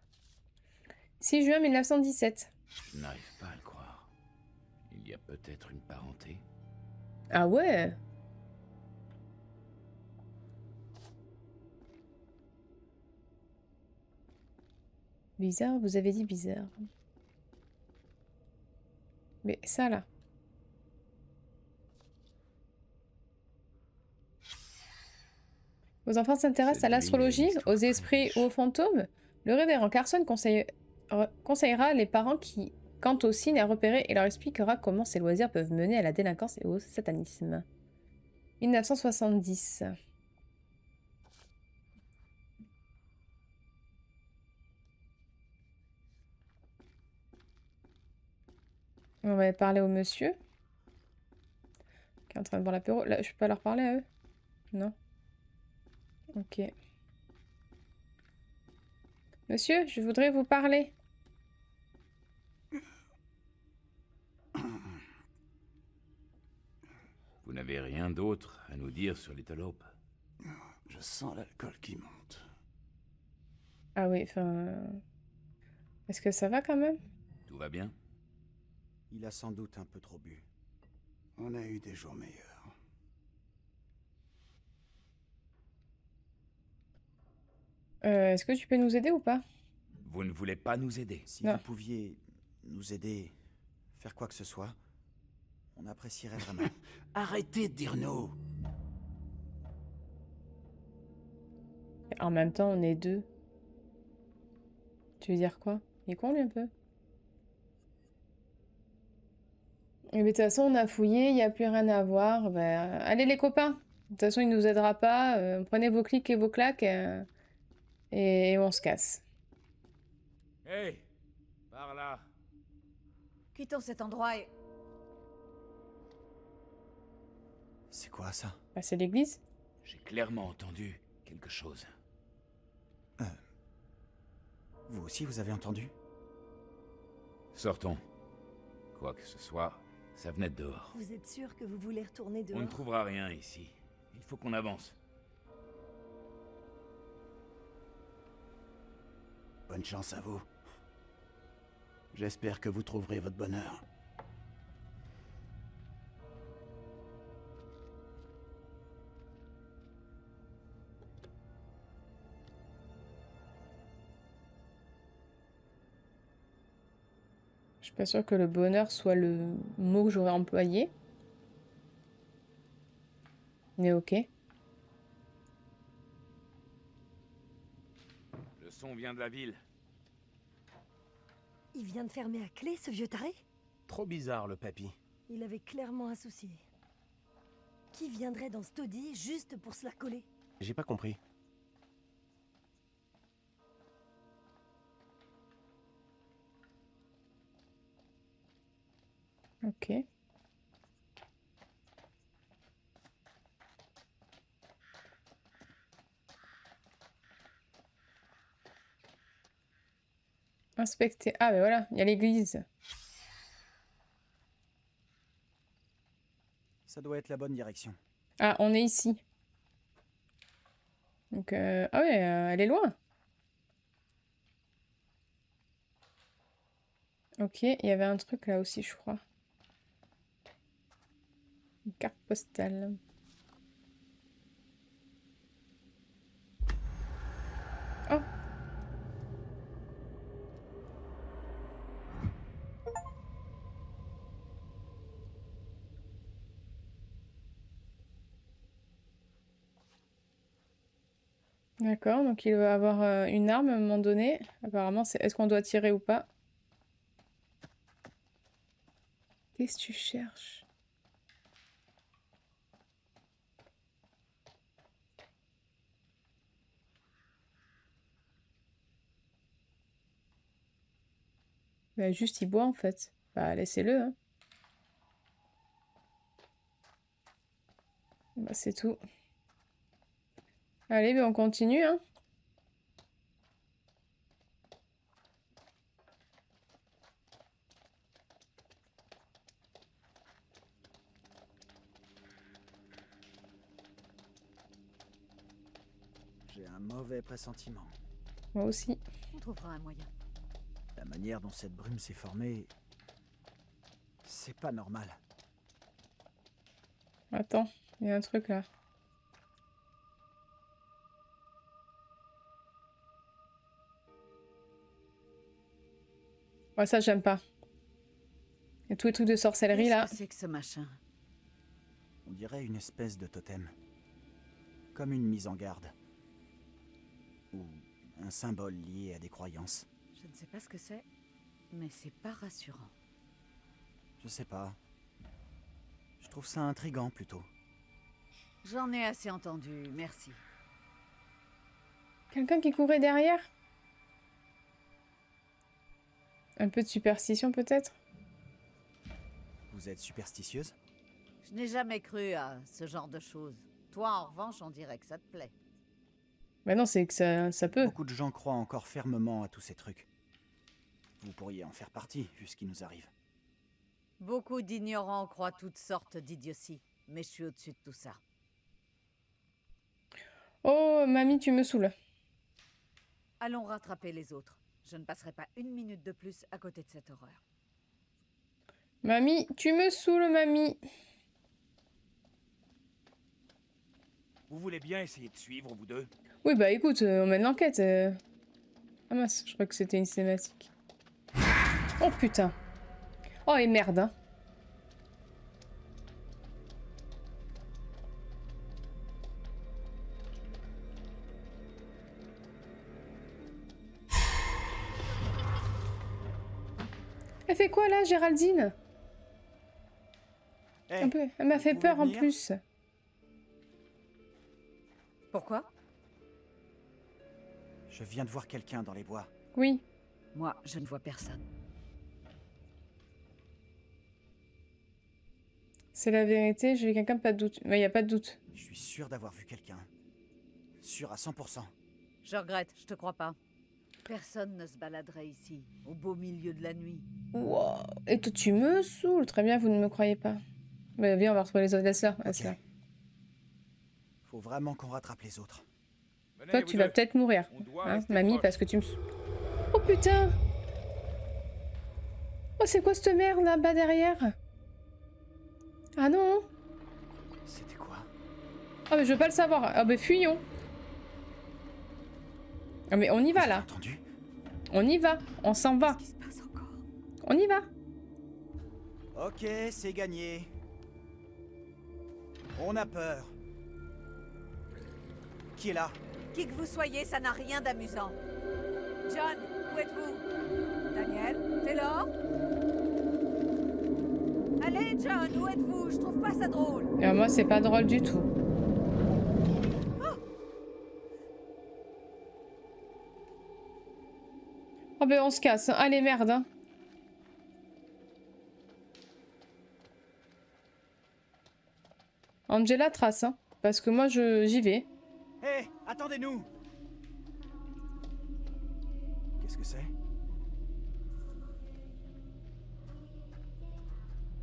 [SPEAKER 1] 6 juin 1917.
[SPEAKER 5] Je n'arrive pas à le croire. Il y a peut-être une parenté.
[SPEAKER 1] Ah ouais? Bizarre, vous avez dit bizarre. Mais ça, là. Vos enfants s'intéressent à l'astrologie, aux esprits ou aux fantômes? Le révérend Carson conseillera les parents qui, quant aux signes à repérer, et leur expliquera comment ces loisirs peuvent mener à la délinquance et au satanisme. 1970. On va parler au monsieur qui est en train de boire l'apéro. Là, je peux pas leur parler à eux? Non. Ok. Monsieur, je voudrais vous parler.
[SPEAKER 5] Vous n'avez rien d'autre à nous dire sur Little Hope?
[SPEAKER 12] Je sens l'alcool qui monte.
[SPEAKER 1] Ah oui, enfin... Est-ce que ça va quand même?
[SPEAKER 5] Tout va bien?
[SPEAKER 7] Il a sans doute un peu trop bu.
[SPEAKER 12] On a eu des jours meilleurs.
[SPEAKER 1] Est-ce que tu peux nous aider ou pas?
[SPEAKER 5] Vous ne voulez pas nous aider?
[SPEAKER 7] Si
[SPEAKER 1] Non.
[SPEAKER 7] vous pouviez nous aider, faire quoi que ce soit, on apprécierait vraiment.
[SPEAKER 12] Arrêtez de dire non.
[SPEAKER 1] En même temps, on est deux. Tu veux dire quoi? Il est con, lui, un peu? Mais de toute façon, on a fouillé, il n'y a plus rien à voir. Ben, allez, les copains. De toute façon, il nous aidera pas. Prenez vos clics et vos claques et on se casse.
[SPEAKER 5] Hey, par là.
[SPEAKER 4] Quittons cet endroit et...
[SPEAKER 7] C'est quoi ça?
[SPEAKER 1] Bah, c'est l'église.
[SPEAKER 5] J'ai clairement entendu quelque chose.
[SPEAKER 7] Vous aussi, vous avez entendu?
[SPEAKER 5] Sortons. Quoi que ce soit, ça venait de dehors.
[SPEAKER 8] Vous êtes sûr que vous voulez retourner
[SPEAKER 5] On
[SPEAKER 8] dehors?
[SPEAKER 5] ne trouvera rien ici. Il faut qu'on avance.
[SPEAKER 12] Bonne chance à vous. J'espère que vous trouverez votre bonheur.
[SPEAKER 1] Je suis pas sûre que le bonheur soit le mot que j'aurais employé. Mais ok.
[SPEAKER 5] Le son vient de la ville.
[SPEAKER 8] Il vient de fermer à clé, ce vieux taré?
[SPEAKER 2] Trop bizarre, le papy.
[SPEAKER 8] Il avait clairement un souci. Qui viendrait dans ce taudis juste pour se la coller?
[SPEAKER 2] J'ai pas compris.
[SPEAKER 1] Ok. Inspecter. Ah, ben voilà, il y a l'église.
[SPEAKER 7] Ça doit être la bonne direction.
[SPEAKER 1] Ah, on est ici. Donc, ah ouais, elle est loin. Ok, il y avait un truc là aussi, je crois. Une carte postale. Oh! D'accord, donc il va avoir une arme à un moment donné. Apparemment, c'est est-ce qu'on doit tirer ou pas? Qu'est-ce que tu cherches? Bah, juste il boit en fait. Bah laissez-le, hein. Bah c'est tout. Allez, ben on continue, hein.
[SPEAKER 7] J'ai un mauvais pressentiment.
[SPEAKER 1] Moi aussi.
[SPEAKER 4] On trouvera un moyen.
[SPEAKER 7] La manière dont cette brume s'est formée... C'est pas normal.
[SPEAKER 1] Attends, il y a un truc là. Ouais, ça j'aime pas. Et tous les trucs de sorcellerie là.
[SPEAKER 4] Qu'est-ce que c'est que ce machin?
[SPEAKER 7] On dirait une espèce de totem. Comme une mise en garde. Ou un symbole lié à des croyances.
[SPEAKER 4] Je ne sais pas ce que c'est, mais c'est pas rassurant.
[SPEAKER 7] Je sais pas. Je trouve ça intriguant plutôt.
[SPEAKER 4] J'en ai assez entendu, merci.
[SPEAKER 1] Quelqu'un qui courait derrière? Un peu de superstition peut-être?
[SPEAKER 7] Vous êtes superstitieuse?
[SPEAKER 4] Je n'ai jamais cru à ce genre de choses. Toi, en revanche, on dirait que ça te plaît.
[SPEAKER 1] Bah non, c'est que ça peut.
[SPEAKER 7] Beaucoup de gens croient encore fermement à tous ces trucs. Vous pourriez en faire partie, vu ce qui nous arrive.
[SPEAKER 4] Beaucoup d'ignorants croient toutes sortes d'idioties, mais je suis au-dessus de tout ça.
[SPEAKER 1] Oh, mamie, tu me saoules.
[SPEAKER 4] Allons rattraper les autres. Je ne passerai pas une minute de plus à côté de cette horreur.
[SPEAKER 1] Mamie, tu me saoules, mamie.
[SPEAKER 5] Vous voulez bien essayer de suivre, vous deux?
[SPEAKER 1] Oui, bah écoute, on mène l'enquête. Ah mince, je crois que c'était une cinématique. Oh putain. Oh et merde, hein. Elle fait quoi là, Géraldine?
[SPEAKER 7] Hey,
[SPEAKER 1] Un peu. Elle m'a fait
[SPEAKER 7] vous
[SPEAKER 1] peur
[SPEAKER 7] pouvez
[SPEAKER 1] en
[SPEAKER 7] venir?
[SPEAKER 1] plus.
[SPEAKER 4] Pourquoi?
[SPEAKER 7] Je viens de voir quelqu'un dans les bois.
[SPEAKER 1] Oui.
[SPEAKER 4] Moi, je ne vois personne.
[SPEAKER 1] C'est la vérité, j'ai vu quelqu'un, pas de doute. Il n'y a pas de doute.
[SPEAKER 7] Je suis sûr d'avoir vu quelqu'un. Sûr à 100%.
[SPEAKER 4] Je regrette, je te crois pas. Personne ne se baladerait ici, au beau milieu de la nuit.
[SPEAKER 1] Wow. Et toi, tu me saoules. Très bien, vous ne me croyez pas. Bah, viens, on va retrouver les autres laisseurs. Ah, c'est là.
[SPEAKER 7] Faut vraiment qu'on rattrape les autres.
[SPEAKER 5] Venez,
[SPEAKER 1] Toi,
[SPEAKER 5] vous
[SPEAKER 1] tu vas
[SPEAKER 5] deux.
[SPEAKER 1] peut-être mourir.
[SPEAKER 5] On doit
[SPEAKER 1] Hein,
[SPEAKER 5] rester
[SPEAKER 1] mamie,
[SPEAKER 5] proches.
[SPEAKER 1] parce que tu me... Oh putain! Oh, c'est quoi cette merde là-bas derrière? Ah non!
[SPEAKER 7] C'était quoi?
[SPEAKER 1] Ah, mais je veux pas le savoir. Ah, mais fuyons! Ah, mais on y va là!
[SPEAKER 7] Entendu?
[SPEAKER 1] On y va! On s'en va!
[SPEAKER 8] Qu'est-ce qui se passe encore?
[SPEAKER 1] On y va!
[SPEAKER 7] Ok, c'est gagné. On a peur. Qui est là?
[SPEAKER 4] Qui que vous soyez, ça n'a rien d'amusant. John, où êtes-vous? Daniel, Taylor? Allez, John, où êtes-vous? Je trouve pas ça drôle.
[SPEAKER 1] Et moi, c'est pas drôle du tout. Oh ben on se casse. Allez, merde. Hein. Angela trace, hein, parce que moi j'y vais.
[SPEAKER 7] Hé, attendez-nous! Qu'est-ce que c'est?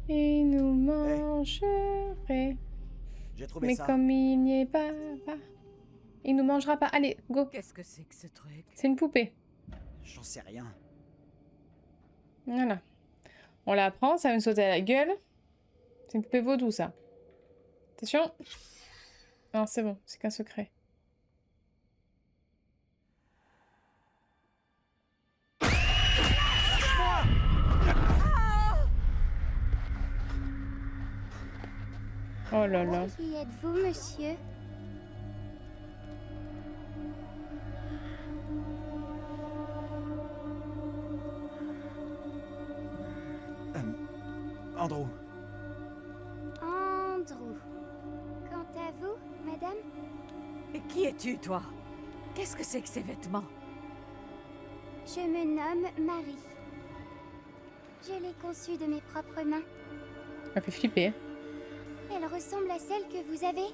[SPEAKER 1] Il nous mangerait.
[SPEAKER 7] J'ai trouvé
[SPEAKER 1] Mais
[SPEAKER 7] ça.
[SPEAKER 1] comme il n'y est pas, il nous mangera pas. Allez, go.
[SPEAKER 4] Qu'est-ce que c'est que ce truc?
[SPEAKER 1] C'est une poupée.
[SPEAKER 7] J'en sais rien.
[SPEAKER 1] Voilà. On la prend, ça va me sauter à la gueule. C'est une poupée vaudou, ça. Attention. Non, c'est bon, c'est qu'un secret. Oh là là.
[SPEAKER 6] Qui êtes-vous, monsieur?
[SPEAKER 7] Andrew.
[SPEAKER 6] Andrew. Quant à vous, madame?
[SPEAKER 4] Et qui es-tu, toi? Qu'est-ce que c'est que ces vêtements?
[SPEAKER 6] Je me nomme Marie. Je l'ai conçue de mes propres mains.
[SPEAKER 1] Ça fait flipper.
[SPEAKER 6] Elle ressemble à celle que vous avez.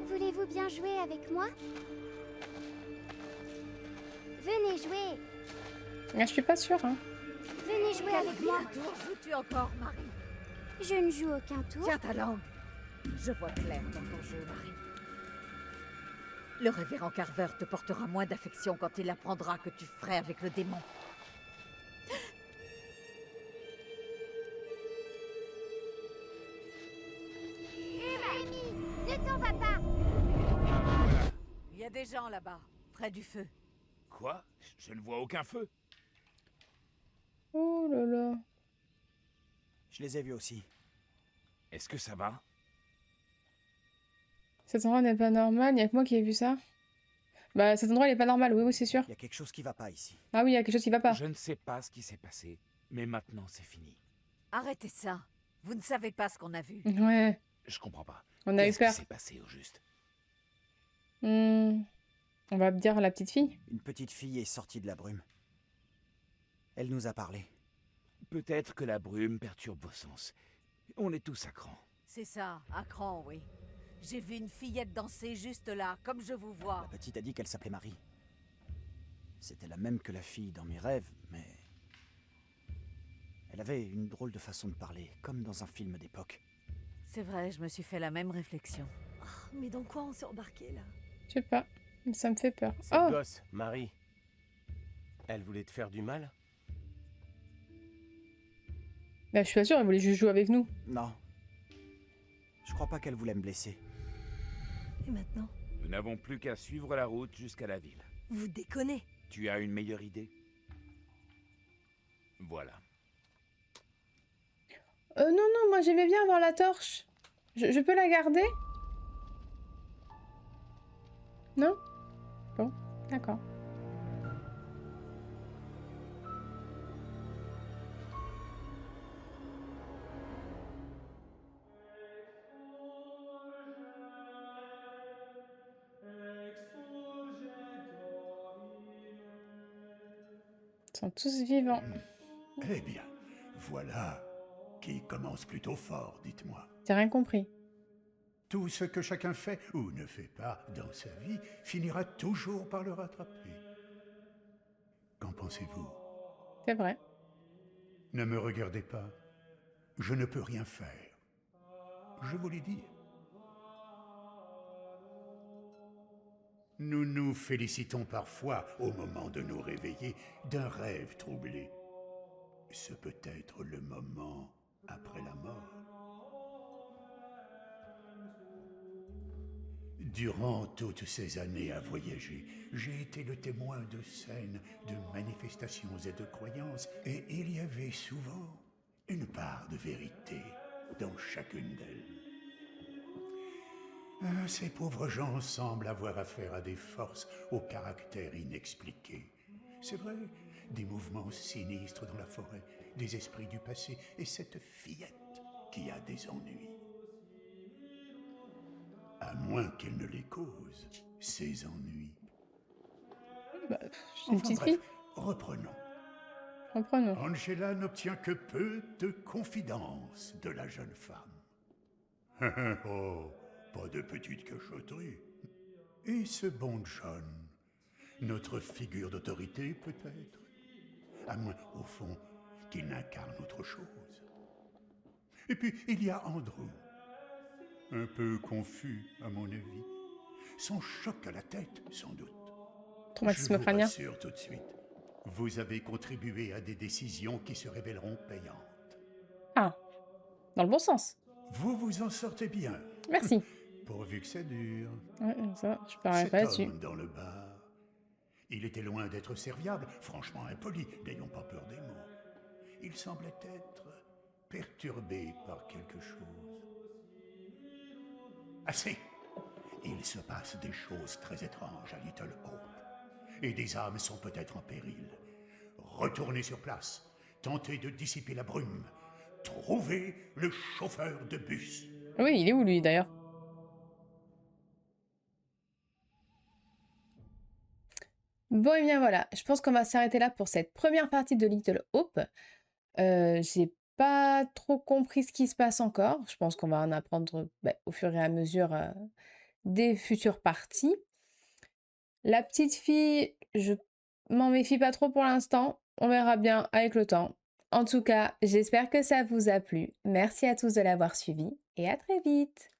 [SPEAKER 6] Voulez-vous bien jouer avec moi? Venez jouer.
[SPEAKER 1] Ah, je suis pas sûre, hein.
[SPEAKER 6] Venez jouer avec moi.
[SPEAKER 4] Quel tour joues-tu encore, Marie?
[SPEAKER 6] Je ne joue aucun tour.
[SPEAKER 4] Tiens ta langue. Je vois clair dans ton jeu, Marie. Le révérend Carver te portera moins d'affection quand il apprendra que tu ferais avec le démon.
[SPEAKER 6] Amy, ne t'en va pas.
[SPEAKER 4] Il y a des gens là-bas, près du feu.
[SPEAKER 5] Quoi? Je ne vois aucun feu.
[SPEAKER 1] Oh là là.
[SPEAKER 7] Je les ai vus aussi.
[SPEAKER 5] Est-ce que ça va?
[SPEAKER 1] Cet endroit n'est pas normal, il n'y a que moi qui ai vu ça. Bah cet endroit il est pas normal, oui, oui, c'est sûr.
[SPEAKER 7] Il y a quelque chose qui va pas ici.
[SPEAKER 1] Ah oui, il y a quelque chose qui va pas.
[SPEAKER 5] Je ne sais pas ce qui s'est passé, mais maintenant c'est fini.
[SPEAKER 4] Arrêtez ça. Vous ne savez pas ce qu'on a vu.
[SPEAKER 1] Ouais,
[SPEAKER 5] Je comprends pas.
[SPEAKER 1] on a eu
[SPEAKER 5] Qu'est-ce
[SPEAKER 1] peur.
[SPEAKER 5] qui s'est passé au juste?
[SPEAKER 1] On va dire la petite fille.
[SPEAKER 7] Une petite fille est sortie de la brume. Elle nous a parlé.
[SPEAKER 5] Peut-être que la brume perturbe vos sens. On est tous à cran.
[SPEAKER 4] C'est ça, à cran, oui. J'ai vu une fillette danser juste là, comme je vous vois.
[SPEAKER 7] La petite a dit qu'elle s'appelait Marie. C'était la même que la fille dans mes rêves, mais... Elle avait une drôle de façon de parler, comme dans un film d'époque.
[SPEAKER 4] C'est vrai, je me suis fait la même réflexion.
[SPEAKER 8] Mais dans quoi on s'est embarqué là?
[SPEAKER 1] Je sais pas, ça me fait peur.
[SPEAKER 2] Cette
[SPEAKER 1] Oh,
[SPEAKER 2] gosse, Marie, elle voulait te faire du mal?
[SPEAKER 1] bah je suis pas sûre, elle voulait juste jouer avec nous.
[SPEAKER 7] Non. Je crois pas qu'elle voulait me blesser.
[SPEAKER 8] Et maintenant?
[SPEAKER 5] Nous n'avons plus qu'à suivre la route jusqu'à la ville.
[SPEAKER 8] Vous déconnez.
[SPEAKER 5] Tu as une meilleure idée? Voilà.
[SPEAKER 1] Non, non, moi j'aimais bien avoir la torche. Je peux la garder? Non? Bon, d'accord. Ils sont tous vivants.
[SPEAKER 10] Eh bien, voilà qui commence plutôt fort, dites-moi.
[SPEAKER 1] J'ai rien compris.
[SPEAKER 10] Tout ce que chacun fait ou ne fait pas dans sa vie finira toujours par le rattraper. Qu'en pensez-vous?
[SPEAKER 1] C'est vrai.
[SPEAKER 10] Ne me regardez pas. Je ne peux rien faire. Je vous l'ai dit. Nous nous félicitons parfois, au moment de nous réveiller, d'un rêve troublé. Ce peut être le moment après la mort. Durant toutes ces années à voyager, j'ai été le témoin de scènes, de manifestations et de croyances, et il y avait souvent une part de vérité dans chacune d'elles. Ces pauvres gens semblent avoir affaire à des forces au caractère inexpliqué. C'est vrai, des mouvements sinistres dans la forêt, des esprits du passé, et cette fillette qui a des ennuis. À moins qu'elle ne les cause, ces ennuis.
[SPEAKER 1] Bah, c'est une petite fille.
[SPEAKER 10] Reprenons.
[SPEAKER 1] Reprenons.
[SPEAKER 10] Angela n'obtient que peu de confidence de la jeune femme. Oh, pas de petite cachotterie. Et ce bon John, notre figure d'autorité peut-être, à moins, au fond, qu'il n'incarne autre chose. Et puis, il y a Andrew, un peu confus, à mon avis. Son choc à la tête, sans doute.
[SPEAKER 1] Traumatisme crânien.
[SPEAKER 10] Je vous rassure tout de suite. Vous avez contribué à des décisions qui se révéleront payantes.
[SPEAKER 1] Ah, dans le bon sens.
[SPEAKER 10] Vous vous en sortez bien.
[SPEAKER 1] Merci.
[SPEAKER 10] Pourvu que ça dure.
[SPEAKER 1] Ouais, ça, je parlerai
[SPEAKER 10] Cet
[SPEAKER 1] pas là-dessus.
[SPEAKER 10] homme dans le bar, il était loin d'être serviable, franchement impoli, n'ayons pas peur des mots. Il semblait être perturbé par quelque chose. Assez. Il se passe des choses très étranges à Little Hope, et des âmes sont peut-être en péril. Retournez sur place, tentez de dissiper la brume, trouvez le chauffeur de bus.
[SPEAKER 1] Oui, il est où lui d'ailleurs? Bon, et bien voilà, je pense qu'on va s'arrêter là pour cette première partie de Little Hope. J'ai pas trop compris ce qui se passe encore. Je pense qu'on va en apprendre au fur et à mesure des futures parties. La petite fille, je m'en méfie pas trop pour l'instant. On verra bien avec le temps. En tout cas, j'espère que ça vous a plu. Merci à tous de l'avoir suivi et à très vite.